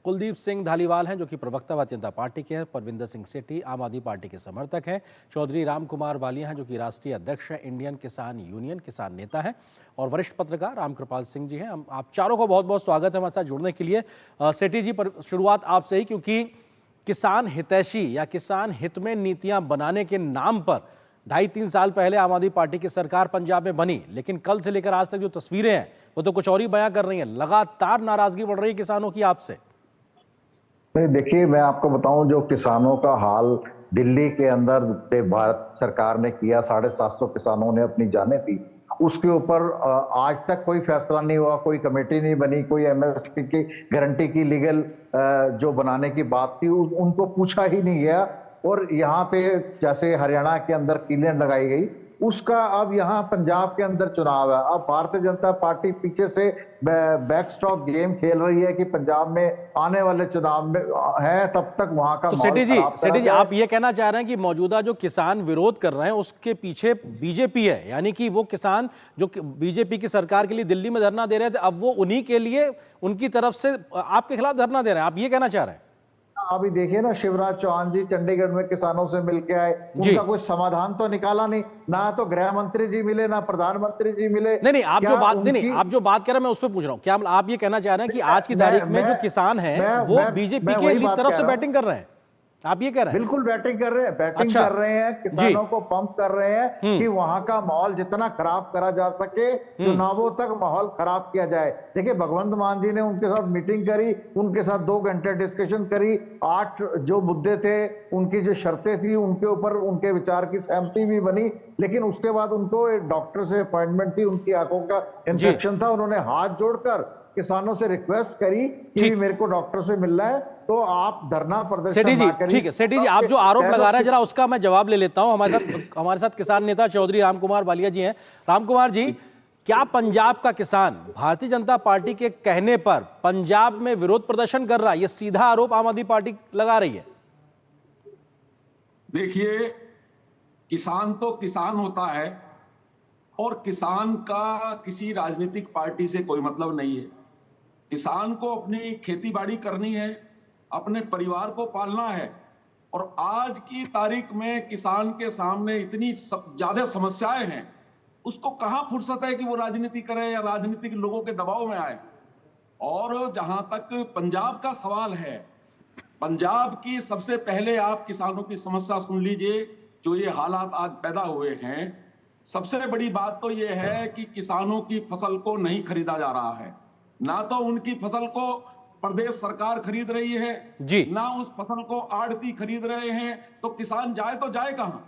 कुलदीप सिंह धालीवाल हैं जो कि प्रवक्ता भारतीय जनता पार्टी के हैं। परविंदर सिंह सेठी आम आदमी पार्टी के समर्थक हैं। चौधरी राम कुमार वालिया हैं जो कि राष्ट्रीय अध्यक्ष हैं इंडियन किसान यूनियन, किसान नेता हैं। और वरिष्ठ पत्रकार रामकृपाल सिंह जी हैं। आप चारों को बहुत बहुत स्वागत है हमारे साथ जुड़ने के लिए। सेठी जी, पर शुरुआत आपसे ही, क्योंकि किसान हितैषी या किसान हित में नीतियां बनाने के नाम पर 2.5-3 साल पहले आम आदमी पार्टी की सरकार पंजाब में बनी, लेकिन कल से लेकर आज तक जो तस्वीरें हैं वो तो कुछ और ही बयां कर रही हैं। लगातार नाराजगी बढ़ रही है किसानों की आपसे। देखिए, मैं आपको बताऊं, जो किसानों का हाल दिल्ली के अंदर भारत सरकार ने किया, 750 किसानों ने अपनी जानें दी, उसके ऊपर आज तक कोई फैसला नहीं हुआ, कोई कमेटी नहीं बनी, कोई MSP की गारंटी की लीगल जो बनाने की बात थी उनको पूछा ही नहीं गया। और यहाँ पे जैसे हरियाणा के अंदर कीलें लगाई गई, उसका अब यहाँ पंजाब के अंदर चुनाव है। अब भारतीय जनता पार्टी पीछे से बैकस्टॉप गेम खेल रही है कि पंजाब में आने वाले चुनाव में है, तब तक वहां का तो सेठी जी आप ये कहना चाह रहे हैं कि मौजूदा जो किसान विरोध कर रहे हैं उसके पीछे बीजेपी है, यानी कि वो किसान जो बीजेपी की सरकार के लिए दिल्ली में धरना दे रहे थे, अब वो उन्हीं के लिए, उनकी तरफ से आपके खिलाफ धरना दे रहे हैं, आप ये कहना चाह रहे हैं? अभी देखिए ना, शिवराज चौहान जी चंडीगढ़ में किसानों से मिलके आए, उनका कोई समाधान तो निकाला नहीं, ना तो गृह मंत्री जी मिले, ना प्रधानमंत्री जी मिले। नहीं, आप जो बात आप जो बात कर रहे हैं मैं उस पर पूछ रहा हूँ, क्या आप ये कहना चाह रहे हैं कि आज की तारीख में जो किसान हैं वो बीजेपी की तरफ से बैटिंग कर रहे हैं? आप ये कह रहे हैं? बिल्कुल बैटिंग कर रहे हैं, कर रहे हैं, किसानों को पंप कर रहे हैं कि वहां का माहौल जितना खराब करा जा सके, चुनावों तक माहौल खराब किया जाए। देखिए, भगवंत मान जी ने उनके साथ मीटिंग करी, उनके साथ 2 घंटे डिस्कशन करी, 8 जो मुद्दे थे, उनकी जो शर्तें थी, उनके ऊपर उनके विचार की सहमति भी बनी। लेकिन उसके बाद उनको एक डॉक्टर से अपॉइंटमेंट थी, उनकी आंखों का इंफेक्शन था, उन्होंने हाथ जोड़कर किसानों से रिक्वेस्ट करी कि मेरे को डॉक्टर से मिलना है, तो आप धरना प्रदर्शन सेठी जी, ठीक है सेठी जी, आप जो आरोप लगा रहे हैं जरा उसका मैं जवाब ले लेता हूं। हमारे साथ किसान नेता चौधरी राम कुमार वालिया जी हैं। राम कुमार जी, क्या पंजाब का किसान भारतीय जनता पार्टी के कहने पर पंजाब में विरोध प्रदर्शन कर रहा है? ये सीधा आरोप आम आदमी पार्टी लगा रही है। देखिए, किसान तो किसान होता है और किसान का किसी राजनीतिक पार्टी से कोई मतलब नहीं है। किसान को अपनी खेती बाड़ी करनी है, अपने परिवार को पालना है, और आज की तारीख में किसान के सामने इतनी ज्यादा समस्याएं हैं, उसको कहां फुर्सत है कि वो राजनीति करे या राजनीतिक लोगों के दबाव में आए। और जहां तक पंजाब का सवाल है, पंजाब की सबसे पहले आप किसानों की समस्या सुन लीजिए। जो ये हालात आज पैदा हुए हैं, सबसे बड़ी बात तो ये है कि किसानों की फसल को नहीं खरीदा जा रहा है। ना तो उनकी फसल को प्रदेश सरकार खरीद रही है जी, ना उस फसल को आड़ती खरीद रहे हैं, तो किसान जाए तो जाए कहां।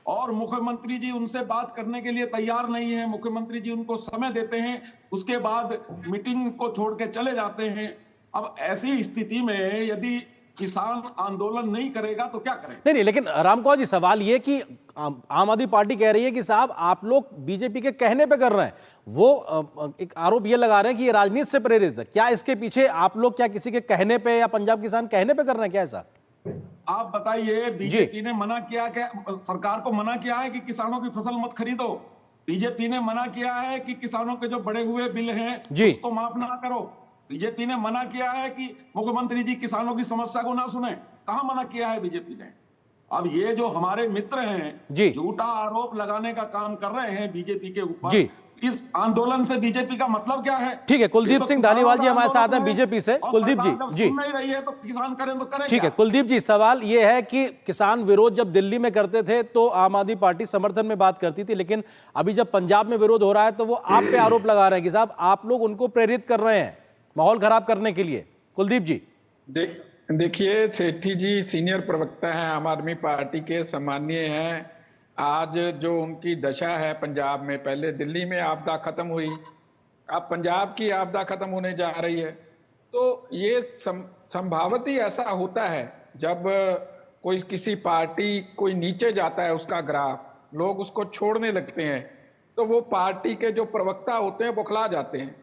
और मुख्यमंत्री जी उनसे बात करने के लिए तैयार नहीं है। मुख्यमंत्री जी उनको समय देते हैं, उसके बाद मीटिंग को छोड़ के चले जाते हैं। अब ऐसी स्थिति में यदि किसान आंदोलन नहीं करेगा तो क्या करेगा? नहीं, लेकिन रामकुमार जी, सवाल ये कि आम आदमी पार्टी कह रही है कि साहब आप लोग बीजेपी के कहने पे कर रहे हैं। वो एक आरोप ये लगा रहे हैं कि ये राजनीति से प्रेरित है। क्या इसके पीछे आप लोग क्या किसी के कहने पे या पंजाब किसान कहने पे कर रहे हैं क्या ऐसा? आप बताइए, बीजेपी ने मना किया क्या? सरकार को मना किया है कि किसानों की फसल मत खरीदो? बीजेपी ने मना किया है कि किसानों के जो बढ़े हुए बिल हैं उसको माफ ना करो? बीजेपी ने मना किया है कि मुख्यमंत्री जी किसानों की समस्या को ना सुने? कहां मना किया है बीजेपी ने? अब ये जो हमारे मित्र हैं झूठा आरोप लगाने का काम कर रहे हैं बीजेपी के ऊपर, इस आंदोलन से बीजेपी का मतलब क्या है? ठीक है, कुलदीप सिंह धालीवाल जी हमारे साथ हैं बीजेपी से। कुलदीप जी, जी नहीं रही है तो किसान करें तो करें। ठीक है कुलदीप जी, सवाल ये है कि किसान विरोध जब दिल्ली में करते थे तो आम आदमी पार्टी समर्थन में बात करती थी, लेकिन अभी जब पंजाब में विरोध हो रहा है तो वो आप पे आरोप लगा रहे हैं कि साहब आप लोग उनको प्रेरित कर रहे हैं माहौल खराब करने के लिए। कुलदीप जी, देखिए, सेठी जी सीनियर प्रवक्ता हैं आम आदमी पार्टी के, सम्मानीय हैं। आज जो उनकी दशा है पंजाब में, पहले दिल्ली में आपदा खत्म हुई, अब पंजाब की आपदा खत्म होने जा रही है। तो ये संभावत ही ऐसा होता है जब कोई किसी पार्टी कोई नीचे जाता है उसका ग्राफ, लोग उसको छोड़ने लगते हैं, तो वो पार्टी के जो प्रवक्ता होते हैं बौखला जाते हैं।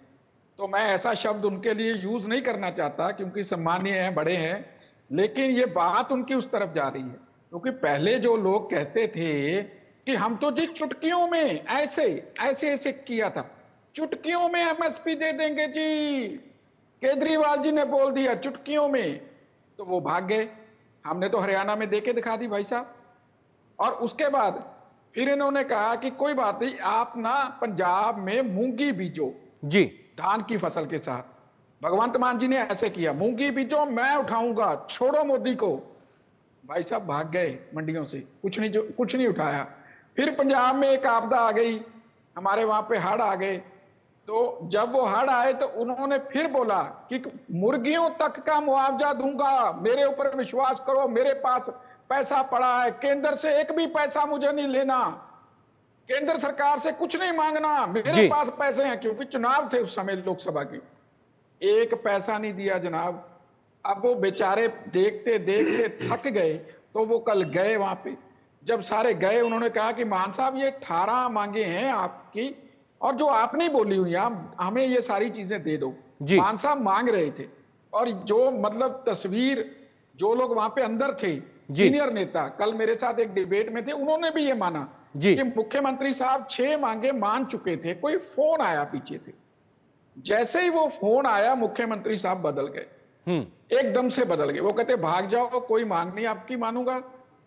तो मैं ऐसा शब्द उनके लिए यूज नहीं करना चाहता क्योंकि सम्मानीय हैं, बड़े हैं, लेकिन ये बात उनकी उस तरफ जा रही है। क्योंकि पहले जो लोग कहते थे कि हम तो जी चुटकियों में ऐसे किया था, चुटकियों में एमएसपी दे देंगे जी, केजरीवाल जी ने बोल दिया चुटकियों में, तो वो भाग गए। हमने तो हरियाणा में देके दिखा दी भाई साहब। और उसके बाद फिर इन्होंने कहा कि कोई बात नहीं, आप ना पंजाब में मूंगी बीजो जी, धान की फसल के साथ। भगवंत मान जी ने ऐसे किया, मूंगी बीजो मैं उठाऊंगा, छोड़ो मोदी को। भाई साहब भाग गए मंडियों से, कुछ नहीं उठाया। फिर पंजाब में एक आपदा आ गई, हमारे वहां पे हड़ आ गए। तो जब वो हड़ आए तो उन्होंने फिर बोला कि मुर्गियों तक का मुआवजा दूंगा, मेरे ऊपर विश्वास करो, मेरे पास पैसा पड़ा है, केंद्र से एक भी पैसा मुझे नहीं लेना, केंद्र सरकार से कुछ नहीं मांगना, मेरे पास पैसे हैं। क्योंकि चुनाव थे उस समय लोकसभा के, एक पैसा नहीं दिया जनाब। अब वो बेचारे देखते देखते थक गए, तो वो कल गए वहां पे। जब सारे गए, उन्होंने कहा कि मान साहब ये 18 मांगे हैं आपकी, और जो आपने बोली हुई हमें ये सारी चीजें दे दो। मान साहब मांग रहे थे, और जो मतलब तस्वीर जो लोग वहां पे अंदर थे, सीनियर नेता कल मेरे साथ एक डिबेट में थे, उन्होंने भी ये माना कि मुख्यमंत्री साहब 6 मांगे मान चुके थे। कोई फोन आया पीछे थे, जैसे ही वो फोन आया मुख्यमंत्री साहब बदल गए, एकदम से बदल गए। वो कहते भाग जाओ, कोई मांग नहीं आपकी मानूंगा,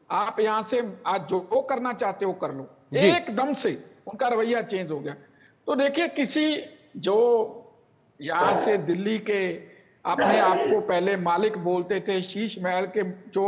आप यहां से आज जो करना चाहते हो कर लो। एकदम से उनका रवैया चेंज हो गया। तो देखिए, किसी जो यहां से दिल्ली के अपने आप को पहले मालिक बोलते थे, शीश महल के जो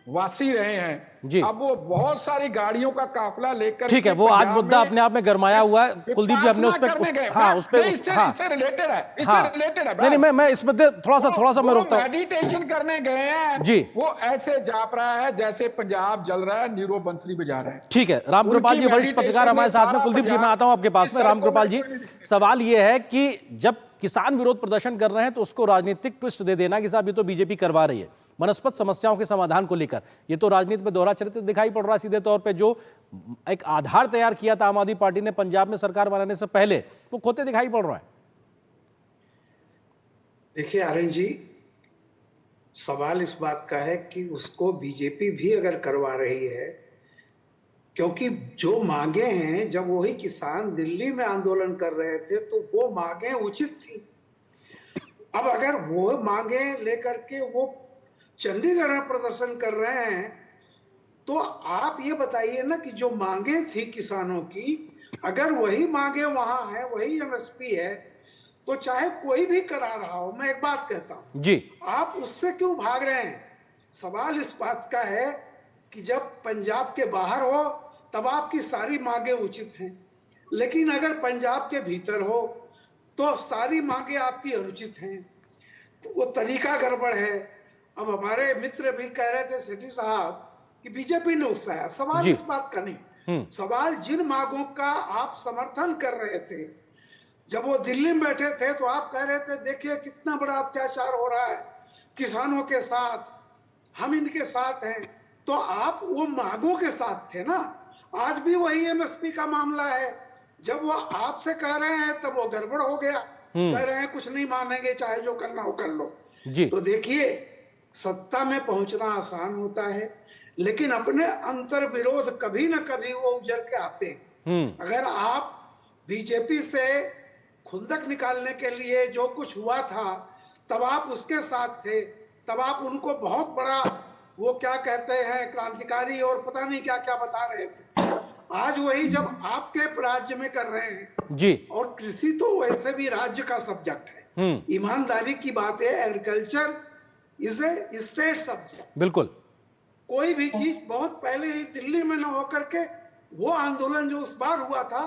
वासी रहे हैं, अब वो बहुत सारी गाड़ियों का काफिला लेकर, ठीक है, वो आज मुद्दा अपने आप में गरमाया हुआ है। कुलदीप जी अपने उस पे इससे रिलेटेड है, नहीं मैं इस मुद्दे थोड़ा सा मैं रोकता हूं। मेडिटेशन करने गए हैं जी, वो ऐसे जाप रहा है जैसे पंजाब जल रहा है, नीरो बंसरी बजा रहा है। ठीक है, रामकृपाल जी वरिष्ठ पत्रकार हमारे साथ में। कुलदीप जी मैं आता हूं आपके पास में। रामकृपाल जी, सवाल ये है कि जब किसान विरोध प्रदर्शन कर रहे हैं तो उसको राजनीतिक ट्विस्ट दे देना कि साहब ये तो बीजेपी करवा रही है वनस्पत समस्याओं के समाधान को लेकर, ये तो राजनीति में दोहरा चरित्र दिखाई पड़ रहा है सीधे तौर पे। जो एक आधार तैयार किया था आम आदमी पार्टी ने पंजाब में सरकार बनाने से पहले, वो खोते दिखाई पड़ रहा है। देखिए आर्यन जी, सवाल इस बात का है कि उसको बीजेपी भी अगर करवा रही है, क्योंकि जो मांगे हैं, जब वही किसान दिल्ली में आंदोलन कर रहे थे तो वो मांगे उचित थी। अब अगर वो मांगे लेकर के वो चंडीगढ़ में प्रदर्शन कर रहे हैं, तो आप ये बताइए ना कि जो मांगे थी किसानों की, अगर वही मांगे वहां है, वही एमएसपी है, तो चाहे कोई भी करा रहा हो, मैं एक बात कहता हूं जी, आप उससे क्यों भाग रहे हैं? सवाल इस बात का है कि जब पंजाब के बाहर हो तब आपकी सारी मांगे उचित हैं, लेकिन अगर पंजाब के भीतर हो तो सारी मांगे आपकी अनुचित हैं, तो वो तरीका गड़बड़ है। अब हमारे मित्र भी कह रहे थे सेठी साहब कि बीजेपी ने उकसाया, सवाल इस बात का नहीं, सवाल जिन मांगों का आप समर्थन कर रहे थे, जब वो दिल्ली में बैठे थे तो आप कह रहे थे देखिए कितना बड़ा अत्याचार हो रहा है किसानों के साथ, हम इनके साथ हैं, तो आप वो मांगों के साथ थे ना। आज भी वही एमएसपी का मामला है, जब वो आपसे कह रहे हैं तब वो गड़बड़ हो गया, कह रहे हैं कुछ नहीं मानेंगे, चाहे जो करना हो कर लो जी। तो देखिए, सत्ता में पहुंचना आसान होता है, लेकिन अपने अंतर विरोध कभी ना कभी वो उजर के आते हैं। अगर आप बीजेपी से खुंदक निकालने के लिए जो कुछ हुआ था तब आप उसके साथ थे, तब आप उनको बहुत बड़ा वो क्या कहते हैं क्रांतिकारी और पता नहीं क्या क्या बता रहे थे। आज वही जब आपके राज्य में कर रहे हैं जी, और कृषि तो वैसे भी राज्य का सब्जेक्ट है, ईमानदारी की बात है, agriculture is a state subject. बिल्कुल, कोई भी चीज बहुत पहले ही दिल्ली में न होकर के वो आंदोलन जो उस बार हुआ था,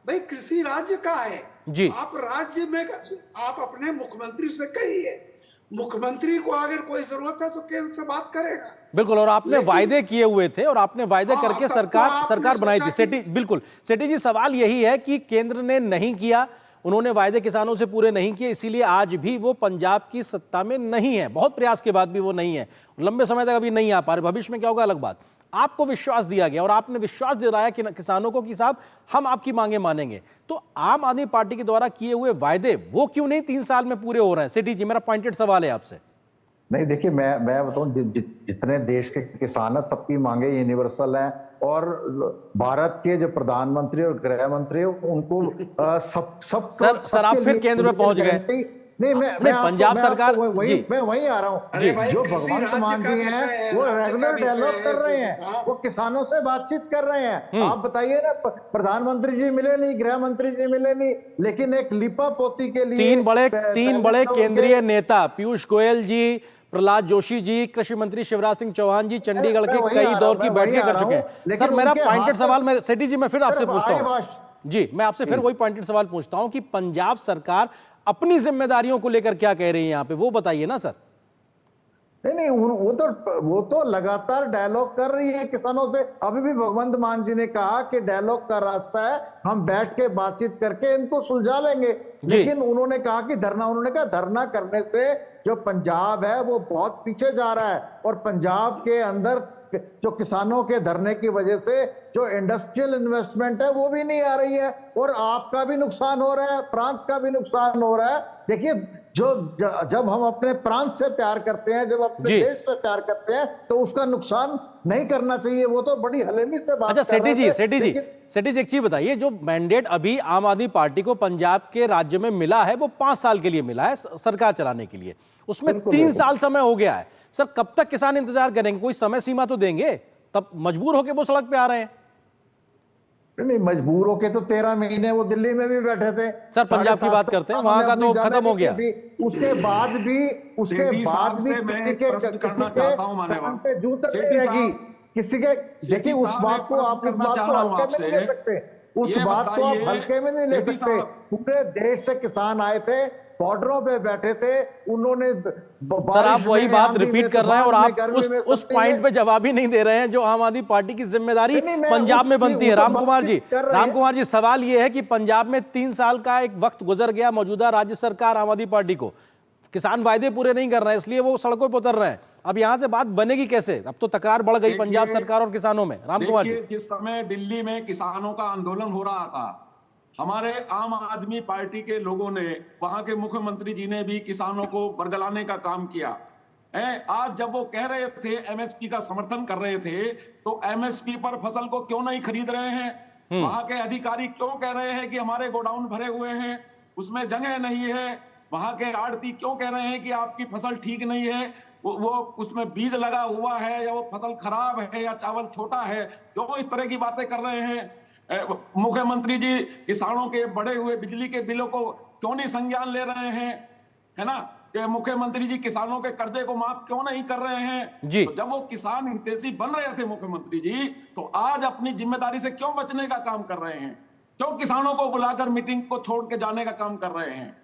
भाई कृषि राज्य का है जी। आप राज्य में आप अपने मुख्यमंत्री से कहिए, मुख्यमंत्री को अगर कोई जरूरत है तो केंद्र से बात करेगा। बिल्कुल, और आपने वायदे किए हुए थे और आपने वायदे करके सरकार बनाई थी। सेठी, बिल्कुल सेठी जी, सवाल यही है कि केंद्र ने नहीं किया, उन्होंने वायदे किसानों से पूरे नहीं किए, इसीलिए आज भी वो पंजाब की सत्ता में नहीं है, बहुत प्रयास के बाद भी वो नहीं है, लंबे समय तक अभी नहीं आ पा रहे। भविष्य में क्या होगा अलग बात। आपको विश्वास दिया गया और आपने विश्वास दिलाया कि किसानों को कि साहब हम आपकी मांगे मानेंगे, तो आम आदमी पार्टी के द्वारा किए हुए वायदे वो क्यों नहीं 3 साल में पूरे हो रहे हैं? सेठी जी, मेरा पॉइंटेड सवाल है आपसे। नहीं, देखिए मैं बताऊं, जितने देश के किसान हैं सबकी मांगे यूनिवर्सल हैं, और भारत के जो प्रधानमंत्री और गृह मंत्री उनको सब सर आप फिर केंद्र में पहुंच गए। नहीं, मैं पंजाब सरकार मैं वहीं आ रहा हूँ। जो भगवंत मान जी हैं वो रेगुलर डायलॉग कर रहे हैं, वो किसानों से बातचीत कर रहे हैं। आप बताइए ना, प्रधानमंत्री जी मिले नहीं, गृह मंत्री जी मिले नहीं, लेकिन एक लिपा पोती के लिए तीन बड़े केंद्रीय नेता पीयूष गोयल जी, प्रहलाद जोशी जी, कृषि मंत्री शिवराज सिंह चौहान जी चंडीगढ़ के कई दौर की बैठकें कर चुके हैं। सर मेरा पॉइंटेड सवाल, सेठी जी मैं फिर आपसे पूछता हूँ जी, मैं आपसे फिर वही पॉइंटेड सवाल पूछता हूँ कि पंजाब सरकार अपनी जिम्मेदारियों को लेकर क्या कह रही है यहाँ पे, वो बताइए ना सर। नहीं, वो तो लगातार डायलॉग कर रही है किसानों से। अभी भी भगवंत मान जी ने कहा कि डायलॉग का रास्ता है, हम बैठ के बातचीत करके इनको सुलझा लेंगे, लेकिन उन्होंने कहा कि धरना करने से जो पंजाब है वो बहुत पीछे जा रहा है, और पंजाब के अंदर जो किसानों के धरने की वजह से जो इंडस्ट्रियल इन्वेस्टमेंट है वो भी नहीं आ रही है, और आपका भी नुकसान हो रहा है, प्रांत का भी नुकसान हो रहा है। देखिए, जब हम अपने प्रांत से प्यार करते हैं, जब अपने देश से प्यार करते हैं, तो उसका नुकसान नहीं करना चाहिए। वो तो बड़ी हलेमी से बात। अच्छा सेठी जी एक चीज बताइए, जो मैंडेट अभी आम आदमी पार्टी को पंजाब के राज्य में मिला है वो 5 साल के लिए मिला है सरकार चलाने के लिए, उसमें 3 साल समय हो गया है। सर कब तक किसान इंतजार करेंगे? कोई समय सीमा तो देंगे, तब मजबूर होकर वो सड़क पे आ रहे हैं। नहीं, मजबूर होके तो 13 महीने वो दिल्ली में भी बैठे थे। सर पंजाब की बात करते हैं, वहां का तो खत्म हो गया। उसके बाद भी किसी के जूते रहेगी, किसी के। देखिए, उस बात को आप हल्के में नहीं ले सकते, उस बात को आप हल्के में नहीं ले सकते। पूरे देश से किसान आए थे, बॉर्डरों पे बैठे थे, उन्होंने। सर आप वही बात रिपीट कर रहे हैं और आप उस पॉइंट पे जवाब ही नहीं दे रहे हैं जो आम आदमी पार्टी की जिम्मेदारी पंजाब में बनती है। राम कुमार जी सवाल ये है कि पंजाब में 3 साल का एक वक्त गुजर गया, मौजूदा राज्य सरकार आम आदमी पार्टी को, किसान वायदे पूरे नहीं कर रहे हैं, इसलिए वो सड़कों पर उतर रहे हैं। अब यहां से बात बनेगी कैसे? अब तो तकरार बढ़ गई पंजाब सरकार और किसानों में। राम कुमार जी, जिस समय दिल्ली में किसानों का आंदोलन हो रहा था, हमारे आम आदमी पार्टी के लोगों ने, वहां के मुख्यमंत्री जी ने भी किसानों को बरगलाने का काम किया। आज जब वो कह रहे थे, एमएसपी का समर्थन कर रहे थे, तो एमएसपी पर फसल को क्यों नहीं खरीद रहे हैं? वहां के अधिकारी क्यों कह रहे हैं कि हमारे गोडाउन भरे हुए हैं, उसमें जगह नहीं है? वहां के आड़ती क्यों कह रहे हैं कि आपकी फसल ठीक नहीं है? वो उसमें बीज लगा हुआ है या वो फसल खराब है या चावल छोटा है, जो इस तरह की बातें कर रहे हैं। मुख्यमंत्री जी किसानों के बढ़े हुए बिजली के बिलों को क्यों नहीं संज्ञान ले रहे हैं, है ना, कि मुख्यमंत्री जी किसानों के कर्जे को माफ क्यों नहीं कर रहे हैं जी। तो जब वो किसान हितैषी बन रहे थे मुख्यमंत्री जी, तो आज अपनी जिम्मेदारी से क्यों बचने का काम कर रहे हैं, क्यों किसानों को बुलाकर मीटिंग को छोड़ के जाने का काम कर रहे हैं।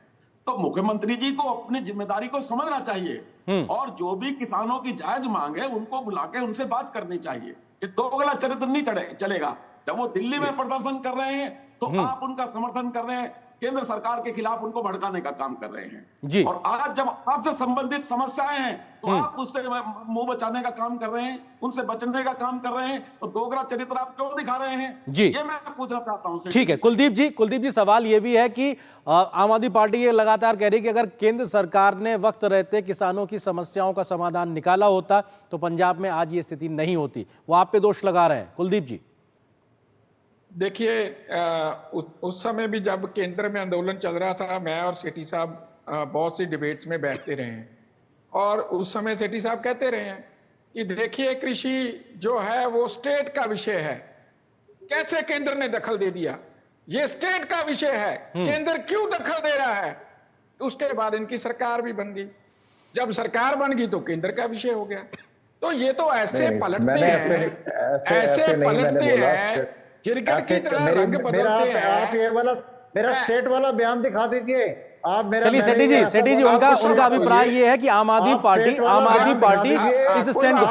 तो मुख्यमंत्री जी को अपनी जिम्मेदारी को समझना चाहिए और जो भी किसानों की जायज मांग है उनको बुला के उनसे बात करनी चाहिए। ये दोगला चरित्र नहीं चलेगा। जब वो दिल्ली में प्रदर्शन कर रहे हैं तो आप उनका समर्थन कर रहे हैं, केंद्र सरकार के खिलाफ उनको भड़काने का काम कर रहे हैं जी। और आज जब आपसे संबंधित समस्याएं हैं तो आप उससे मुंह बचाने का काम कर रहे हैं, उनसे बचने का काम कर रहे हैं, तो दोगला चरित्र आप क्यों दिखा रहे हैं जी, ये मैं पूछना चाहता हूं। ठीक है कुलदीप जी, सवाल ये भी है कि आम आदमी पार्टी ये लगातार कह रही है कि अगर केंद्र सरकार ने वक्त रहते किसानों की समस्याओं का समाधान निकाला होता तो पंजाब में आज ये स्थिति नहीं होती। वो आप पे दोष लगा रहे हैं कुलदीप जी। देखिए, उस समय भी जब केंद्र में आंदोलन चल रहा था, मैं और सेठी साहब बहुत सी डिबेट्स में बैठते रहे हैं और उस समय सेठी साहब कहते रहे हैं कि देखिए कृषि जो है वो स्टेट का विषय है, कैसे केंद्र ने दखल दे दिया, ये स्टेट का विषय है, केंद्र क्यों दखल दे रहा है। उसके बाद इनकी सरकार भी बन गई, जब सरकार बन गई तो केंद्र का विषय हो गया। तो ये तो ऐसे पलटते हैं क्रिकेट की तरह रंग बदलते हैं। आप ये वाला मेरा स्टेट वाला बयान दिखा दीजिए आप। मेरा चलिए सेठी जी उनका अभिप्राय ये है कि आम आदमी पार्टी इस स्टैंड को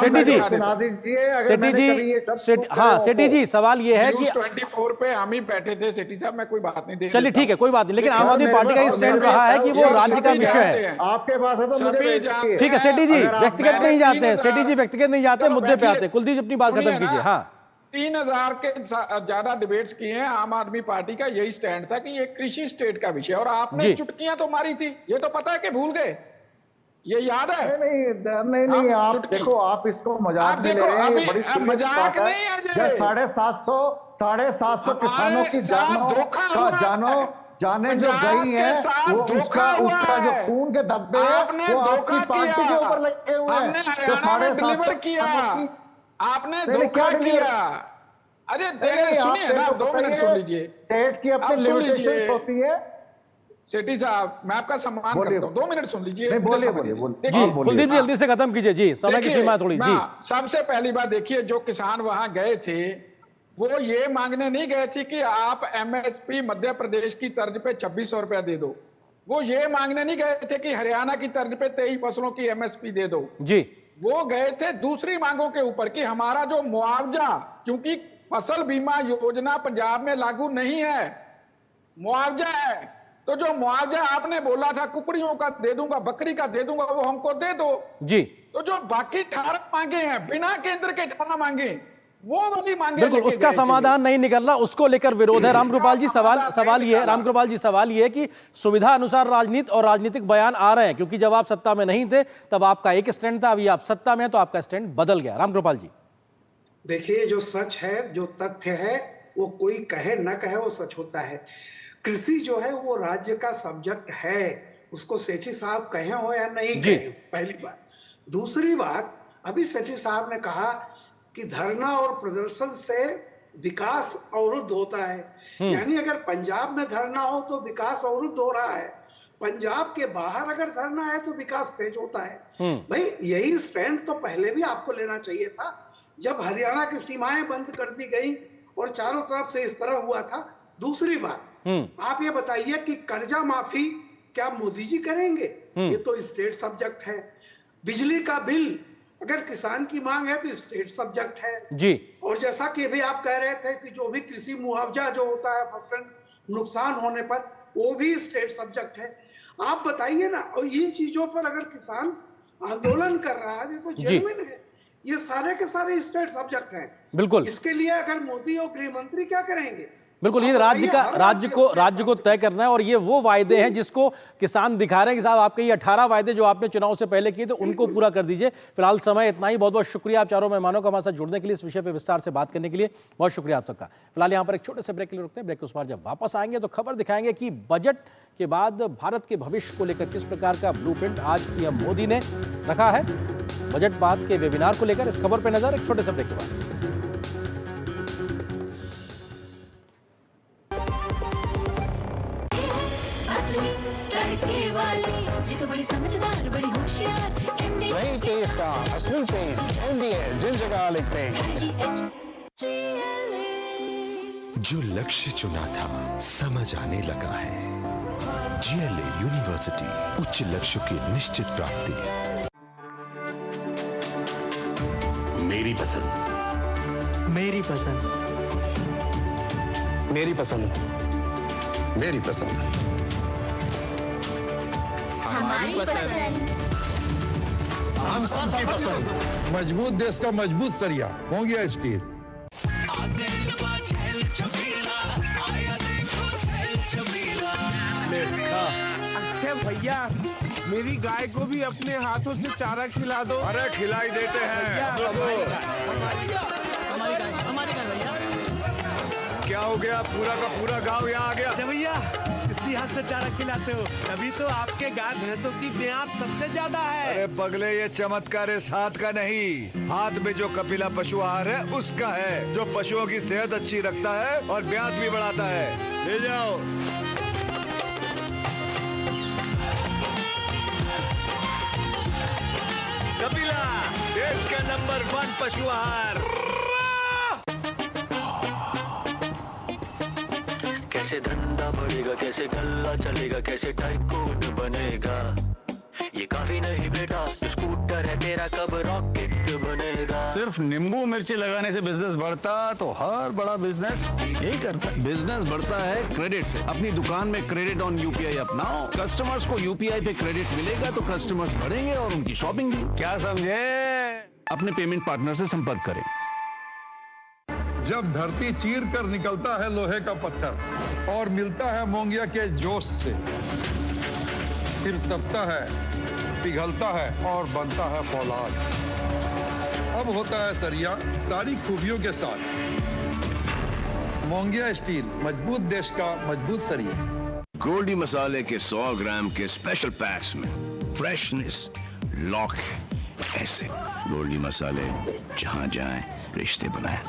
सेठी जी सवाल ये है कि 24 पे हम ही बैठे थे सेठी साहब, मैं कोई बात नहीं दे। चलिए ठीक है कोई बात नहीं, लेकिन आम आदमी पार्टी का स्टैंड रहा है कि वो राज्य का विषय है। आपके पास है तो मुझे ठीक है सेठी जी व्यक्तिगत नहीं जाते, सेठी जी व्यक्तिगत नहीं जाते, मुद्दे पे आते। कुलदीप अपनी बात खत्म कीजिए। हाँ 3000 के ज्यादा डिबेट्स किए हैं, आम आदमी पार्टी का यही स्टैंड था कि ये कृषि स्टेट का विषय, और आपने चुटकियां तो मारी थी, ये तो पता है कि भूल गए, ये याद है? नहीं आप देखो, आप इसको मजाक में ले रहे हैं, बड़ी मजाक नहीं है। 750 किसानों की जाने जो गई है वो उसका जो खून के धब्बे वो आपकी पार्टी के ऊपर लगे हुए हैं। आपने धोखा किया। अरे सुनिए ना, 2 मिनट सुन लीजिए। स्टेट की अपनी लिमिटेशंस होती है। सेठी साहब मैं आपका सम्मान करता हूं, 2 मिनट सुन लीजिए। बोलिए कुलदीप जल्दी से खत्म कीजिए जी, समय की सीमा थोड़ी जी। सबसे पहली बात देखिए, जो किसान वहां गए थे वो ये मांगने नहीं गए थे कि आप एमएसपी मध्य प्रदेश की तर्ज पे 2600 रुपया दे दो, वो ये मांगने नहीं गए थे कि हरियाणा की तर्ज पे 23 फसलों की एमएसपी दे दो जी। वो गए थे दूसरी मांगों के ऊपर कि हमारा जो मुआवजा, क्योंकि फसल बीमा योजना पंजाब में लागू नहीं है, मुआवजा है, तो जो मुआवजा आपने बोला था कुकड़ियों का दे दूंगा, बकरी का दे दूंगा, वो हमको दे दो जी। तो जो बाकी 18 मांगे हैं बिना केंद्र के 18 मांगे, वो वाली मांगे बिल्कुल उसका समाधान नहीं निकल रहा, उसको लेकर विरोध है। रामकृपाल जी सवाल ये है कि सुविधा अनुसार राजनीति और राजनीतिक बयान आ रहे हैं, क्योंकि जब आप सत्ता में नहीं थे तब आपका एक स्टैंड था, अभी आप सत्ता में हैं तो आपका स्टैंड बदल गया। रामकृपाल जी देखिए, जो सच है, जो तथ्य है, वो कोई कहे न कहे वो सच होता है। कृषि जो है वो राज्य का सब्जेक्ट है, उसको सेठी साहब कहे हो या नहीं कहे, पहली बात। दूसरी बात, अभी सेठी साहब ने कहा कि धरना और प्रदर्शन से विकास अवरुद्ध होता है, यानी अगर पंजाब में धरना हो तो विकास अवरुद्ध हो रहा है, पंजाब के बाहर अगर धरना है तो विकास तेज होता है। भाई यही स्टैंड तो पहले भी आपको लेना चाहिए था, जब हरियाणा की सीमाएं बंद कर दी गई और चारों तरफ से इस तरह हुआ था। दूसरी बात, आप ये बताइए कि कर्जा माफी क्या मोदी जी करेंगे? ये तो स्टेट सब्जेक्ट है। बिजली का बिल अगर किसान की मांग है तो स्टेट सब्जेक्ट है जी। और जैसा कि अभी आप कह रहे थे कि जो भी कृषि मुआवजा जो होता है फसल नुकसान होने पर, वो भी स्टेट सब्जेक्ट है। आप बताइए ना, और इन चीजों पर अगर किसान आंदोलन कर रहा है तो जेन्युइन है, ये सारे के सारे स्टेट सब्जेक्ट हैं। बिल्कुल, इसके लिए अगर मोदी और गृह मंत्री क्या करेंगे? बिल्कुल, ये राज्य को तय करना है, और ये वो वायदे हैं जिसको किसान दिखा रहे हैं कि साहब आपके ये 18 वायदे जो आपने चुनाव से पहले किए थे उनको पूरा कर दीजिए। फिलहाल समय इतना ही। बहुत बहुत शुक्रिया आप चारों मेहमानों का हमारे साथ जुड़ने के लिए, इस विषय पर विस्तार से बात करने के लिए बहुत शुक्रिया आप सबका। फिलहाल यहाँ पर एक छोटे से ब्रेक के लिए रुकते हैं। ब्रेक के उस बार जब वापस आएंगे तो खबर दिखाएंगे कि बजट के बाद भारत के भविष्य को लेकर किस प्रकार का ब्लूप्रिंट आज पीएम मोदी ने रखा है। बजट बाद के वेबिनार को लेकर इस खबर पर नजर एक छोटे से ब्रेक के बाद। ये तो बड़ी समझदार, बड़ी होशियार। वही टेस्ट का असली test MDH ginger garlic paste. जो लक्ष्य चुना था समझ आने लगा है। GLA यूनिवर्सिटी, उच्च लक्ष्य की निश्चित प्राप्ति। मेरी पसंद, मेरी पसंद, मेरी पसंद, मेरी पसंद, हमारी पसंद। हम सबकी पसंद। मजबूत देश का मजबूत सरिया मोंगिया स्टील। अच्छा भैया, मेरी गाय को भी अपने हाथों से चारा खिला दो। अरे खिलाई देते हैं। क्या हो गया, पूरा का पूरा गांव यहाँ आ गया। अच्छा भैया, इसी हाथ से चारा खिलाते हो, तभी तो आपके गाय भैंसों की ब्याज सबसे ज्यादा है। अरे पगले, ये चमत्कार इस हाथ का नहीं, हाथ में जो कपिला पशु आहार है उसका है, जो पशुओं की सेहत अच्छी रखता है और ब्याज भी बढ़ाता है। ले जाओ। कपिला, देश का नंबर 1 पशु आहार। कैसे धंधा बढ़ेगा, कैसे गल्ला चलेगा, कैसे टाइकून बनेगा, ये काफी नहीं बेटा, जो स्कूटर है तेरा कब रॉकेट बनेगा। सिर्फ नींबू मिर्ची लगाने से बिजनेस बढ़ता तो हर बड़ा बिजनेस यही करता। बिजनेस बढ़ता है क्रेडिट से। अपनी दुकान में क्रेडिट ऑन UPI अपनाओ, कस्टमर्स को UPI पे क्रेडिट मिलेगा तो कस्टमर्स बढ़ेंगे और उनकी शॉपिंग भी। क्या समझे? अपने पेमेंट पार्टनर से संपर्क करें। जब धरती चीर कर निकलता है लोहे का पत्थर और मिलता है मोंगिया के जोश से, फिर तपता है, पिघलता है और बनता है फौलाद। अब होता है सरिया सारी खूबियों के साथ। मोंगिया स्टील, मजबूत देश का मजबूत सरिया। गोल्डी मसाले के 100 ग्राम के स्पेशल पैक्स में फ्रेशनेस लॉक है। ऐसे गोल्डी मसाले जहां जाएं रिश्ते बनाएं।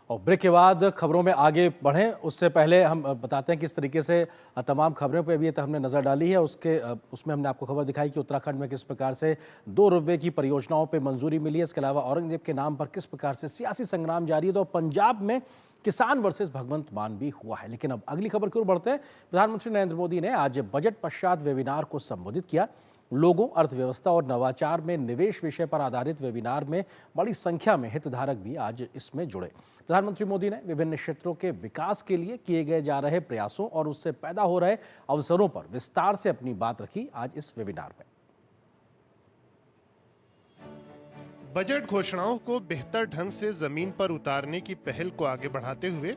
और ब्रेक के बाद खबरों में आगे बढ़ें उससे पहले हम बताते हैं किस तरीके से तमाम खबरों पर अभी तक हमने नज़र डाली है। उसमें हमने आपको खबर दिखाई कि उत्तराखंड में किस प्रकार से 2 रनवे की परियोजनाओं पे मंजूरी मिली है। इसके अलावा औरंगजेब के नाम पर किस प्रकार से सियासी संग्राम जारी है। तो पंजाब में किसान वर्सेस भगवंत मान भी हुआ है। लेकिन अब अगली खबर की ओर बढ़ते हैं। प्रधानमंत्री नरेंद्र मोदी ने आज बजट पश्चात वेबिनार को संबोधित किया। लोगों, अर्थव्यवस्था और नवाचार में निवेश विषय पर आधारित वेबिनार में बड़ी संख्या में हितधारक भी आज इसमें जुड़े। प्रधानमंत्री मोदी ने विभिन्न क्षेत्रों के विकास के लिए किए गए जा रहे प्रयासों और उससे पैदा हो रहे अवसरों पर विस्तार से अपनी बात रखी आज इस वेबिनार में। बजट घोषणाओं को बेहतर ढंग से जमीन पर उतारने की पहल को आगे बढ़ाते हुए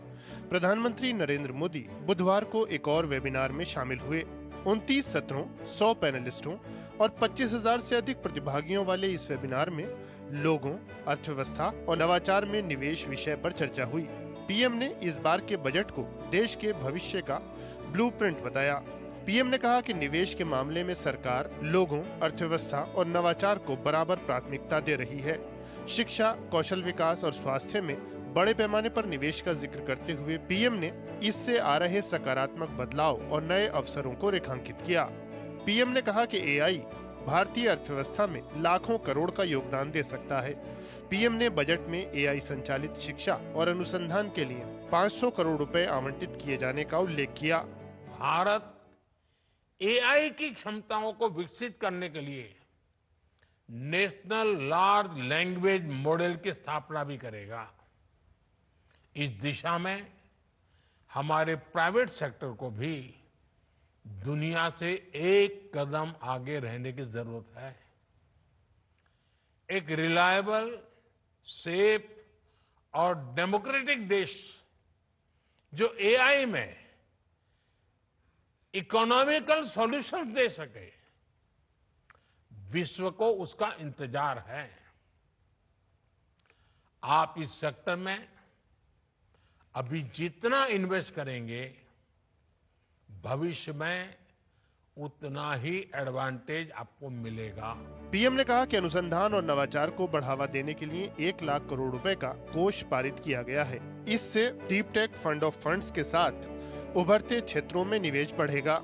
प्रधानमंत्री नरेंद्र मोदी बुधवार को एक और वेबिनार में शामिल हुए। 29 सत्रों, 100 पैनलिस्टों और 25,000 से अधिक प्रतिभागियों वाले इस वेबिनार में लोगों, अर्थव्यवस्था और नवाचार में निवेश विषय पर चर्चा हुई। पीएम ने इस बार के बजट को देश के भविष्य का ब्लूप्रिंट बताया। पीएम ने कहा कि निवेश के मामले में सरकार लोगों, अर्थव्यवस्था और नवाचार को बराबर प्राथमिकता दे रही है। शिक्षा, कौशल विकास और स्वास्थ्य में बड़े पैमाने पर निवेश का जिक्र करते हुए पीएम ने इससे आ रहे सकारात्मक बदलाव और नए अवसरों को रेखांकित किया। पीएम ने कहा कि एआई भारतीय अर्थव्यवस्था में लाखों करोड़ का योगदान दे सकता है। पीएम ने बजट में एआई संचालित शिक्षा और अनुसंधान के लिए 500 करोड़ रुपए आवंटित किए जाने का उल्लेख किया। भारत एआई की क्षमताओं को विकसित करने के लिए नेशनल लार्ज लैंग्वेज मॉडल की स्थापना भी करेगा। इस दिशा में हमारे प्राइवेट सेक्टर को भी दुनिया से एक कदम आगे रहने की जरूरत है। एक रिलायबल, सेफ और डेमोक्रेटिक देश जो एआई में इकोनॉमिकल सॉल्यूशंस दे सके, विश्व को उसका इंतजार है। आप इस सेक्टर में अभी जितना इन्वेस्ट करेंगे भविष्य में उतना ही एडवांटेज आपको मिलेगा। पीएम ने कहा कि अनुसंधान और नवाचार को बढ़ावा देने के लिए 1 लाख करोड़ रुपए का कोष पारित किया गया है। इससे deep tech fund of funds के साथ उभरते क्षेत्रों में निवेश बढ़ेगा।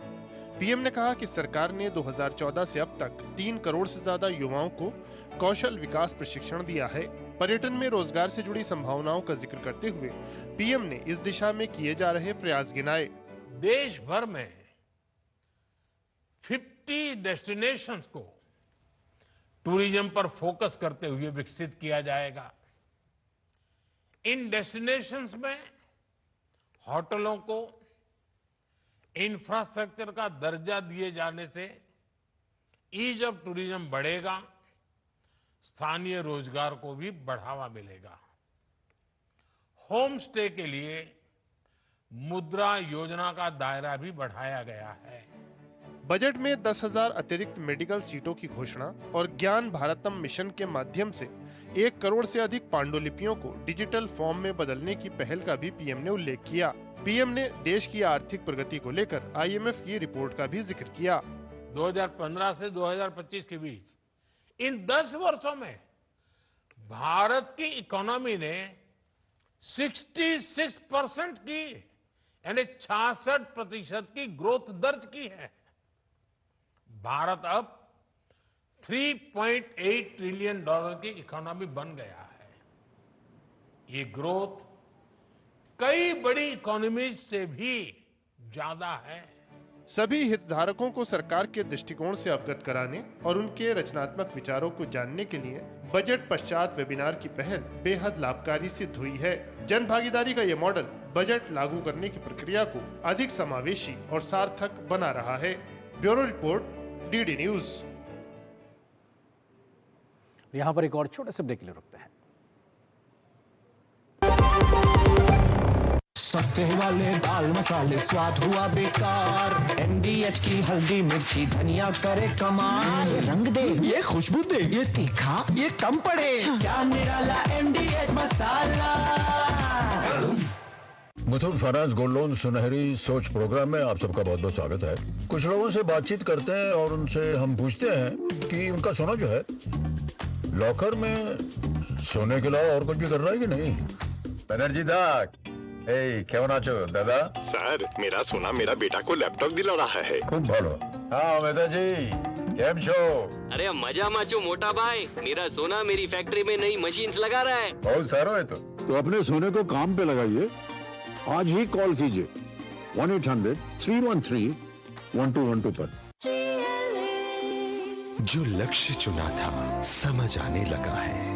पीएम ने कहा कि सरकार ने 2014 से अब तक 3 करोड़ से ज्यादा युवाओं को कौशल विकास प्रशिक्षण दिया है। पर्यटन में रोजगार से जुड़ी संभावनाओं का जिक्र करते हुए पीएम ने इस दिशा में किए जा रहे प्रयास गिनाए। देश भर में 50 डेस्टिनेशंस को टूरिज्म पर फोकस करते हुए विकसित किया जाएगा। इन डेस्टिनेशंस में होटलों को इंफ्रास्ट्रक्चर का दर्जा दिए जाने से ईज ऑफ टूरिज्म बढ़ेगा, स्थानीय रोजगार को भी बढ़ावा मिलेगा। होम स्टे के लिए मुद्रा योजना का दायरा भी बढ़ाया गया है। बजट में 10,000 अतिरिक्त मेडिकल सीटों की घोषणा और ज्ञान भारतम मिशन के माध्यम से 1 करोड़ से अधिक पांडुलिपियों को डिजिटल फॉर्म में बदलने की पहल का भी पीएम ने उल्लेख किया। पीएम ने देश की आर्थिक प्रगति को लेकर आईएमएफ की रिपोर्ट का भी जिक्र किया। 2015 से 2025 के बीच इन 10 वर्षों में भारत की इकोनॉमी ने 66% की यानी 66% की ग्रोथ दर्ज की है। भारत अब $3.8 ट्रिलियन की इकोनॉमी बन गया है। ये ग्रोथ कई बड़ी इकोनॉमीज से भी ज्यादा है। सभी हितधारकों को सरकार के दृष्टिकोण से अवगत कराने और उनके रचनात्मक विचारों को जानने के लिए बजट पश्चात वेबिनार की पहल बेहद लाभकारी सिद्ध हुई है। जन भागीदारी का ये मॉडल बजट लागू करने की प्रक्रिया को अधिक समावेशी और सार्थक बना रहा है। Bureau report, DD news. यहाँ पर एक और छोटे से ब्रेक के लिए रुकते हैं। सस्ते वाले दाल मसाले स्वाद हुआ बेकार। एमडीएच की हल्दी मिर्ची धनिया करे कमाल। ये रंग दे, ये खुशबू दे, ये तीखा, ये कम पड़े। क्या निराला एमडीएच मसाला। मुथूट फाइनेंस गोल्ड लोन सुनहरी सोच प्रोग्राम में आप सबका बहुत बहुत स्वागत है। कुछ लोगों से बातचीत करते हैं और उनसे हम पूछते हैं कि उनका सोना जो है लॉकर में सोने के अलावा और कुछ भी कर रहा है कि नहीं। बनर्जी दा কেমন আছো দাদা? স্যার मेरा सोना मेरा बेटा को लैपटॉप दिला रहा है। खूब भालो। हाँ मेहताजी केम छो? अरे मजा माचो मोटा भाई, मेरा सोना मेरी फैक्ट्री में नई मशीन्स लगा रहा है। बहुत सारो है तो अपने सोने को काम पे लगाइए। आज ही कॉल कीजिए 1-800-313-1212 पर। जो लक्ष्य चुना था समझ आने लगा है।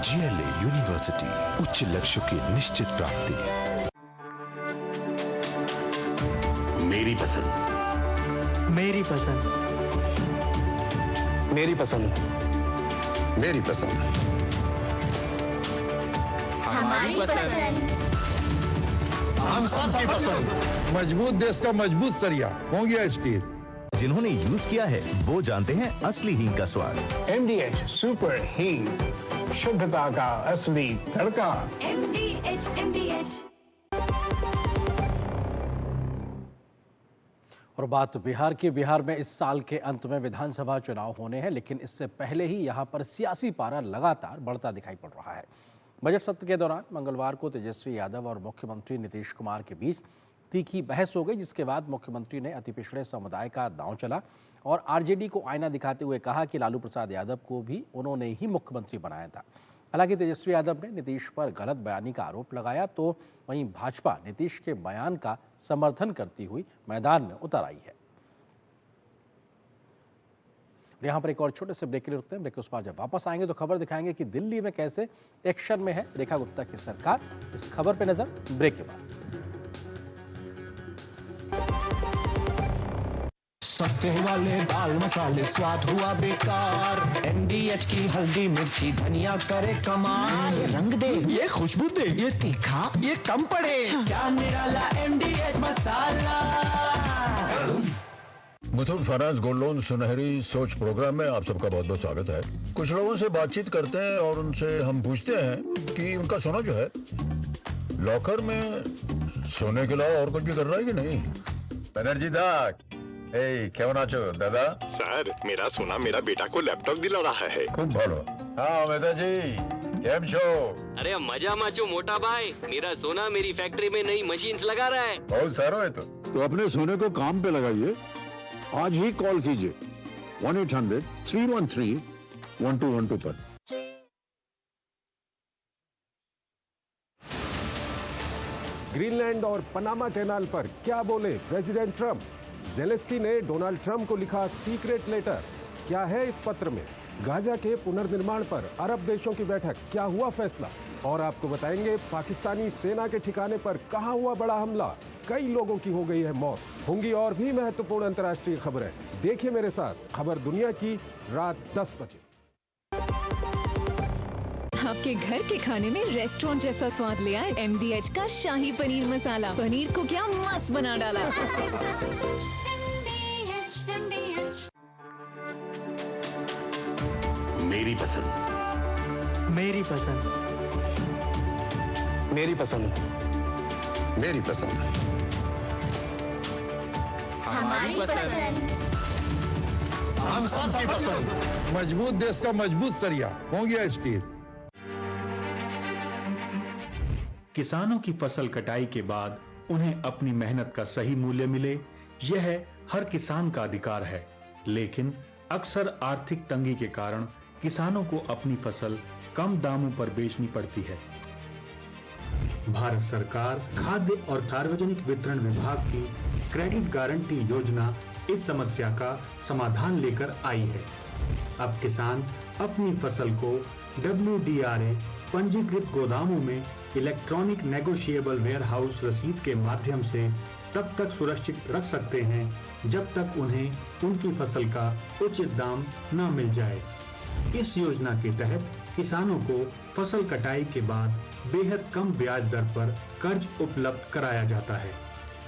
जीएलए यूनिवर्सिटी, उच्च लक्ष्य की निश्चित प्राप्ति। मेरी पसंद, मेरी पसंद, मेरी पसंद, मेरी पसंद, हमारी पसंद, हम सबकी पसंद। मजबूत देश का मजबूत सरिया होंगे स्टील। जिन्होंने यूज किया है वो जानते हैं असली हींग का स्वाद। MDH सुपर हींग, शुद्धता का असली तड़का। MDH। और बात बिहार की। बिहार में इस साल के अंत में विधानसभा चुनाव होने हैं, लेकिन इससे पहले ही यहां पर सियासी पारा लगातार बढ़ता दिखाई पड़ रहा है। बजट सत्र के दौरान मंगलवार को तेजस्वी यादव और मुख्यमंत्री नीतीश कुमार के बीच तीखी बहस हो गई, जिसके बाद मुख्यमंत्री ने अति पिछड़े समुदाय का दांव चला और आरजेडी को आईना दिखाते हुए कहा कि लालू प्रसाद यादव को भी उन्होंने ही मुख्यमंत्री बनाया था। हालांकि तेजस्वी यादव ने नीतीश पर गलत बयानी का आरोप लगाया, तो वहीं भाजपा नीतीश के बयान का समर्थन करती हुई मैदान में उतर आई है। यहाँ पर एक और छोटे से ब्रेक के लिए रुकते हैं। ब्रेक के उस पार जब वापस आएंगे तो खबर दिखाएंगे कि दिल्ली में कैसे एक्शन में है रेखा गुप्ता की सरकार। इस खबर पर नजर ब्रेक के बाद। सस्ते वाले दाल मसाले स्वाद हुआ बेकार। एमडीएच की हल्दी मिर्ची धनिया करे कमाल। ये रंग दे, ये खुशबू दे, ये तीखा, ये कम पड़े। क्या निराला एमडीएच मसाला। मुथूट फाइनेंस गोल्ड लोन सुनहरी सोच प्रोग्राम में आप सबका बहुत बहुत स्वागत है। कुछ लोगों से बातचीत करते हैं और उनसे हम पूछते हैं कि उनका सोना जो है लॉकर में सोने के अलावा और कुछ भी कर रहा है कि नहीं। बनर्जी दा কেমন আছো দাদা? सर मेरा सोना मेरा बेटा को लैपटॉप दिला रहा है। खूब भालो। हाँ मेहताजी केम छो? अरे मजा माचो मोटा भाई, मेरा सोना मेरी फैक्ट्री में नई मशीन्स लगा रहा है। बहुत सारो है तो अपने सोने को काम पे लगाइए। आज ही कॉल कीजिए 1-800-313-1212 पर। ग्रीनलैंड और पनामा कैनाल पर क्या बोले प्रेसिडेंट ट्रंप? ज़ेलेंस्की ने डोनाल्ड ट्रंप को लिखा सीक्रेट लेटर। क्या है इस पत्र में? गाजा के पुनर्निर्माण पर अरब देशों की बैठक, क्या हुआ फैसला? और आपको बताएंगे पाकिस्तानी सेना के ठिकाने पर कहां हुआ बड़ा हमला, कई लोगों की हो गई है मौत। होंगी और भी महत्वपूर्ण अंतर्राष्ट्रीय खबरें, देखिए मेरे साथ खबर दुनिया की रात 10 बजे। आपके घर के खाने में रेस्टोरेंट जैसा स्वाद ले आए MDH का शाही पनीर मसाला। पनीर को क्या मस्त बना डाला। मेरी पसंद, मेरी पसंद, मेरी पसंद, मेरी पसंद, हमारी पसंद, हम सबकी पसंद। मजबूत देश का मजबूत सरिया होंगे स्टील। किसानों की फसल कटाई के बाद उन्हें अपनी मेहनत का सही मूल्य मिले, यह हर किसान का अधिकार है। लेकिन अक्सर आर्थिक तंगी के कारण किसानों को अपनी फसल कम दामों पर बेचनी पड़ती है। भारत सरकार खाद्य और सार्वजनिक वितरण विभाग की क्रेडिट गारंटी योजना इस समस्या का समाधान लेकर आई है। अब किसान अपनी फसल को WDRA पंजीकृत गोदामों में इलेक्ट्रॉनिक नेगोशिएबल वेयरहाउस रसीद के माध्यम से तब तक सुरक्षित रख सकते हैं जब तक उन्हें उनकी फसल का उचित दाम न मिल जाए। इस योजना के तहत किसानों को फसल कटाई के बाद बेहद कम ब्याज दर पर कर्ज उपलब्ध कराया जाता है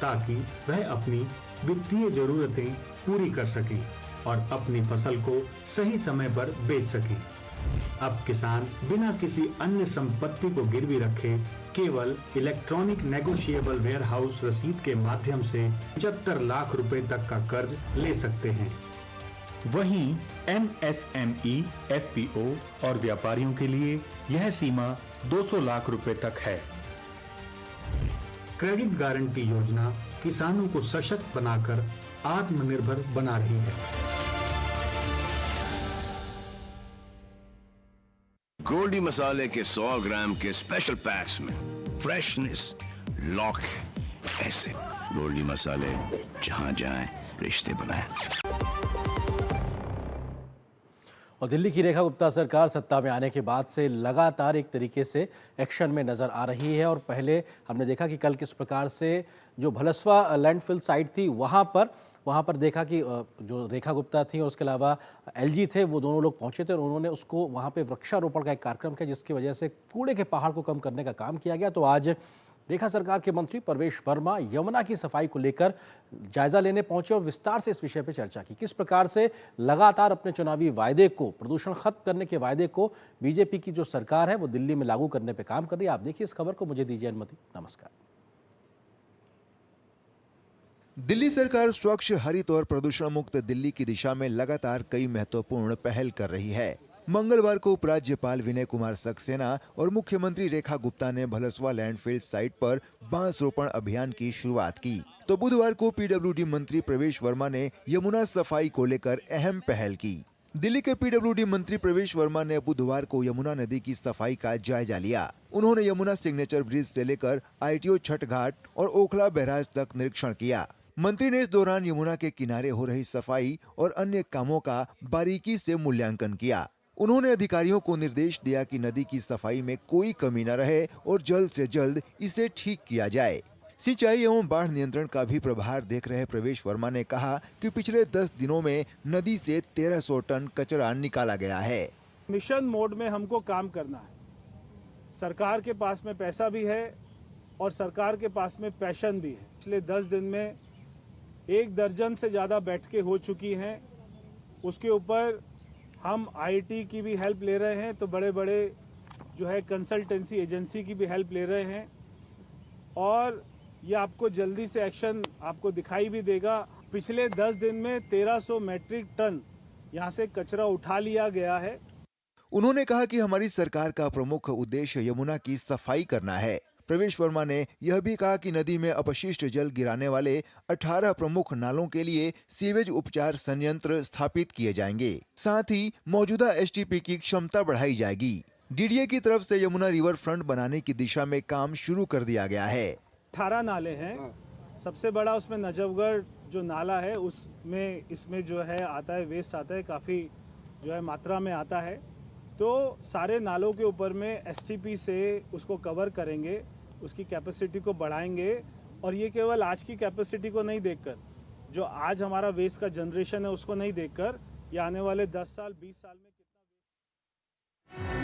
ताकि वह अपनी वित्तीय जरूरतें पूरी कर सकें और अपनी फसल को सही समय पर बेच सकें। अब किसान बिना किसी अन्य संपत्ति को गिरवी रखे केवल इलेक्ट्रॉनिक नेगोशिएबल वेयरहाउस रसीद के माध्यम से 75 लाख रुपए तक का कर्ज ले सकते हैं। वहीं MSME, FPO और व्यापारियों के लिए यह सीमा 200 लाख रुपए तक है। क्रेडिट गारंटी योजना किसानों को सशक्त बनाकर आत्मनिर्भर बना रही है। गोल्डी मसाले के 100 ग्राम के स्पेशल पैक्स में फ्रेशनेस लॉक है। ऐसे गोल्डी मसाले जहां जाएं रिश्ते बनाएं। और दिल्ली की रेखा गुप्ता सरकार सत्ता में आने के बाद से लगातार एक तरीके से एक्शन में नज़र आ रही है। और पहले हमने देखा कि कल किस प्रकार से जो भलसवा लैंडफिल साइट थी वहाँ पर देखा कि जो रेखा गुप्ता थी और उसके अलावा LG थे, वो दोनों लोग पहुँचे थे और उन्होंने उसको वहाँ पे वृक्षारोपण का एक कार्यक्रम किया जिसकी वजह से कूड़े के पहाड़ को कम करने का काम किया गया। तो आज रेखा सरकार के मंत्री प्रवेश वर्मा यमुना की सफाई को लेकर जायजा लेने पहुंचे और विस्तार से इस विषय पर चर्चा की। किस प्रकार से लगातार अपने चुनावी वायदे को, प्रदूषण खत्म करने के वायदे को बीजेपी की जो सरकार है वो दिल्ली में लागू करने पर काम कर रही है। आप देखिए इस खबर को, मुझे दीजिए अनुमति। नमस्कार। दिल्ली सरकार स्वच्छ, हरित और प्रदूषण मुक्त दिल्ली की दिशा में लगातार कई महत्वपूर्ण पहल कर रही है। मंगलवार को उपराज्यपाल विनय कुमार सक्सेना और मुख्यमंत्री रेखा गुप्ता ने भलसवा लैंडफिल साइट पर बांस रोपण अभियान की शुरुआत की, तो बुधवार को PWD मंत्री प्रवेश वर्मा ने यमुना सफाई को लेकर अहम पहल की। दिल्ली के PWD मंत्री प्रवेश वर्मा ने बुधवार को यमुना नदी की सफाई का जायजा लिया। उन्होंने यमुना सिग्नेचर ब्रिज से लेकर ITO छठ घाट और ओखला बैराज तक निरीक्षण किया। मंत्री ने इस दौरान यमुना के किनारे हो रही सफाई और अन्य कामों का बारीकी से मूल्यांकन किया। उन्होंने अधिकारियों को निर्देश दिया कि नदी की सफाई में कोई कमी न रहे और जल्द से जल्द इसे ठीक किया जाए। सिंचाई एवं बाढ़ नियंत्रण का भी प्रभार देख रहे प्रवेश वर्मा ने कहा कि पिछले 10 दिनों में नदी से 1300 टन कचरा निकाला गया है। मिशन मोड में हमको काम करना है। सरकार के पास में पैसा भी है और सरकार के पास में पैशन भी है। पिछले 10 दिन में 1 दर्जन से ज़्यादा बैठकें हो चुकी हैं। उसके ऊपर हम IT की भी हेल्प ले रहे हैं, तो बड़े बड़े जो है कंसल्टेंसी एजेंसी की भी हेल्प ले रहे हैं और ये आपको जल्दी से एक्शन आपको दिखाई भी देगा। पिछले 10 दिन में 1300 मैट्रिक टन यहाँ से कचरा उठा लिया गया है। उन्होंने कहा कि हमारी सरकार का प्रमुख उद्देश्य यमुना की सफाई करना है। प्रवेश वर्मा ने यह भी कहा कि नदी में अपशिष्ट जल गिराने वाले 18 प्रमुख नालों के लिए सीवेज उपचार संयंत्र स्थापित किए जाएंगे। साथ ही मौजूदा एसटीपी की क्षमता बढ़ाई जाएगी। डीडीए की तरफ से यमुना रिवर फ्रंट बनाने की दिशा में काम शुरू कर दिया गया है। 18 नाले हैं। सबसे बड़ा उसमें नजफगढ़ जो नाला है उसमें इसमें जो है आता है वेस्ट आता है, काफ़ी जो है मात्रा में आता है। तो सारे नालों के ऊपर में एसटीपी से उसको कवर करेंगे, उसकी कैपेसिटी को बढ़ाएंगे। और ये केवल आज की कैपेसिटी को नहीं देखकर, जो आज हमारा वेस्ट का जनरेशन है उसको नहीं देखकर, ये आने वाले 10 साल 20 साल में कितना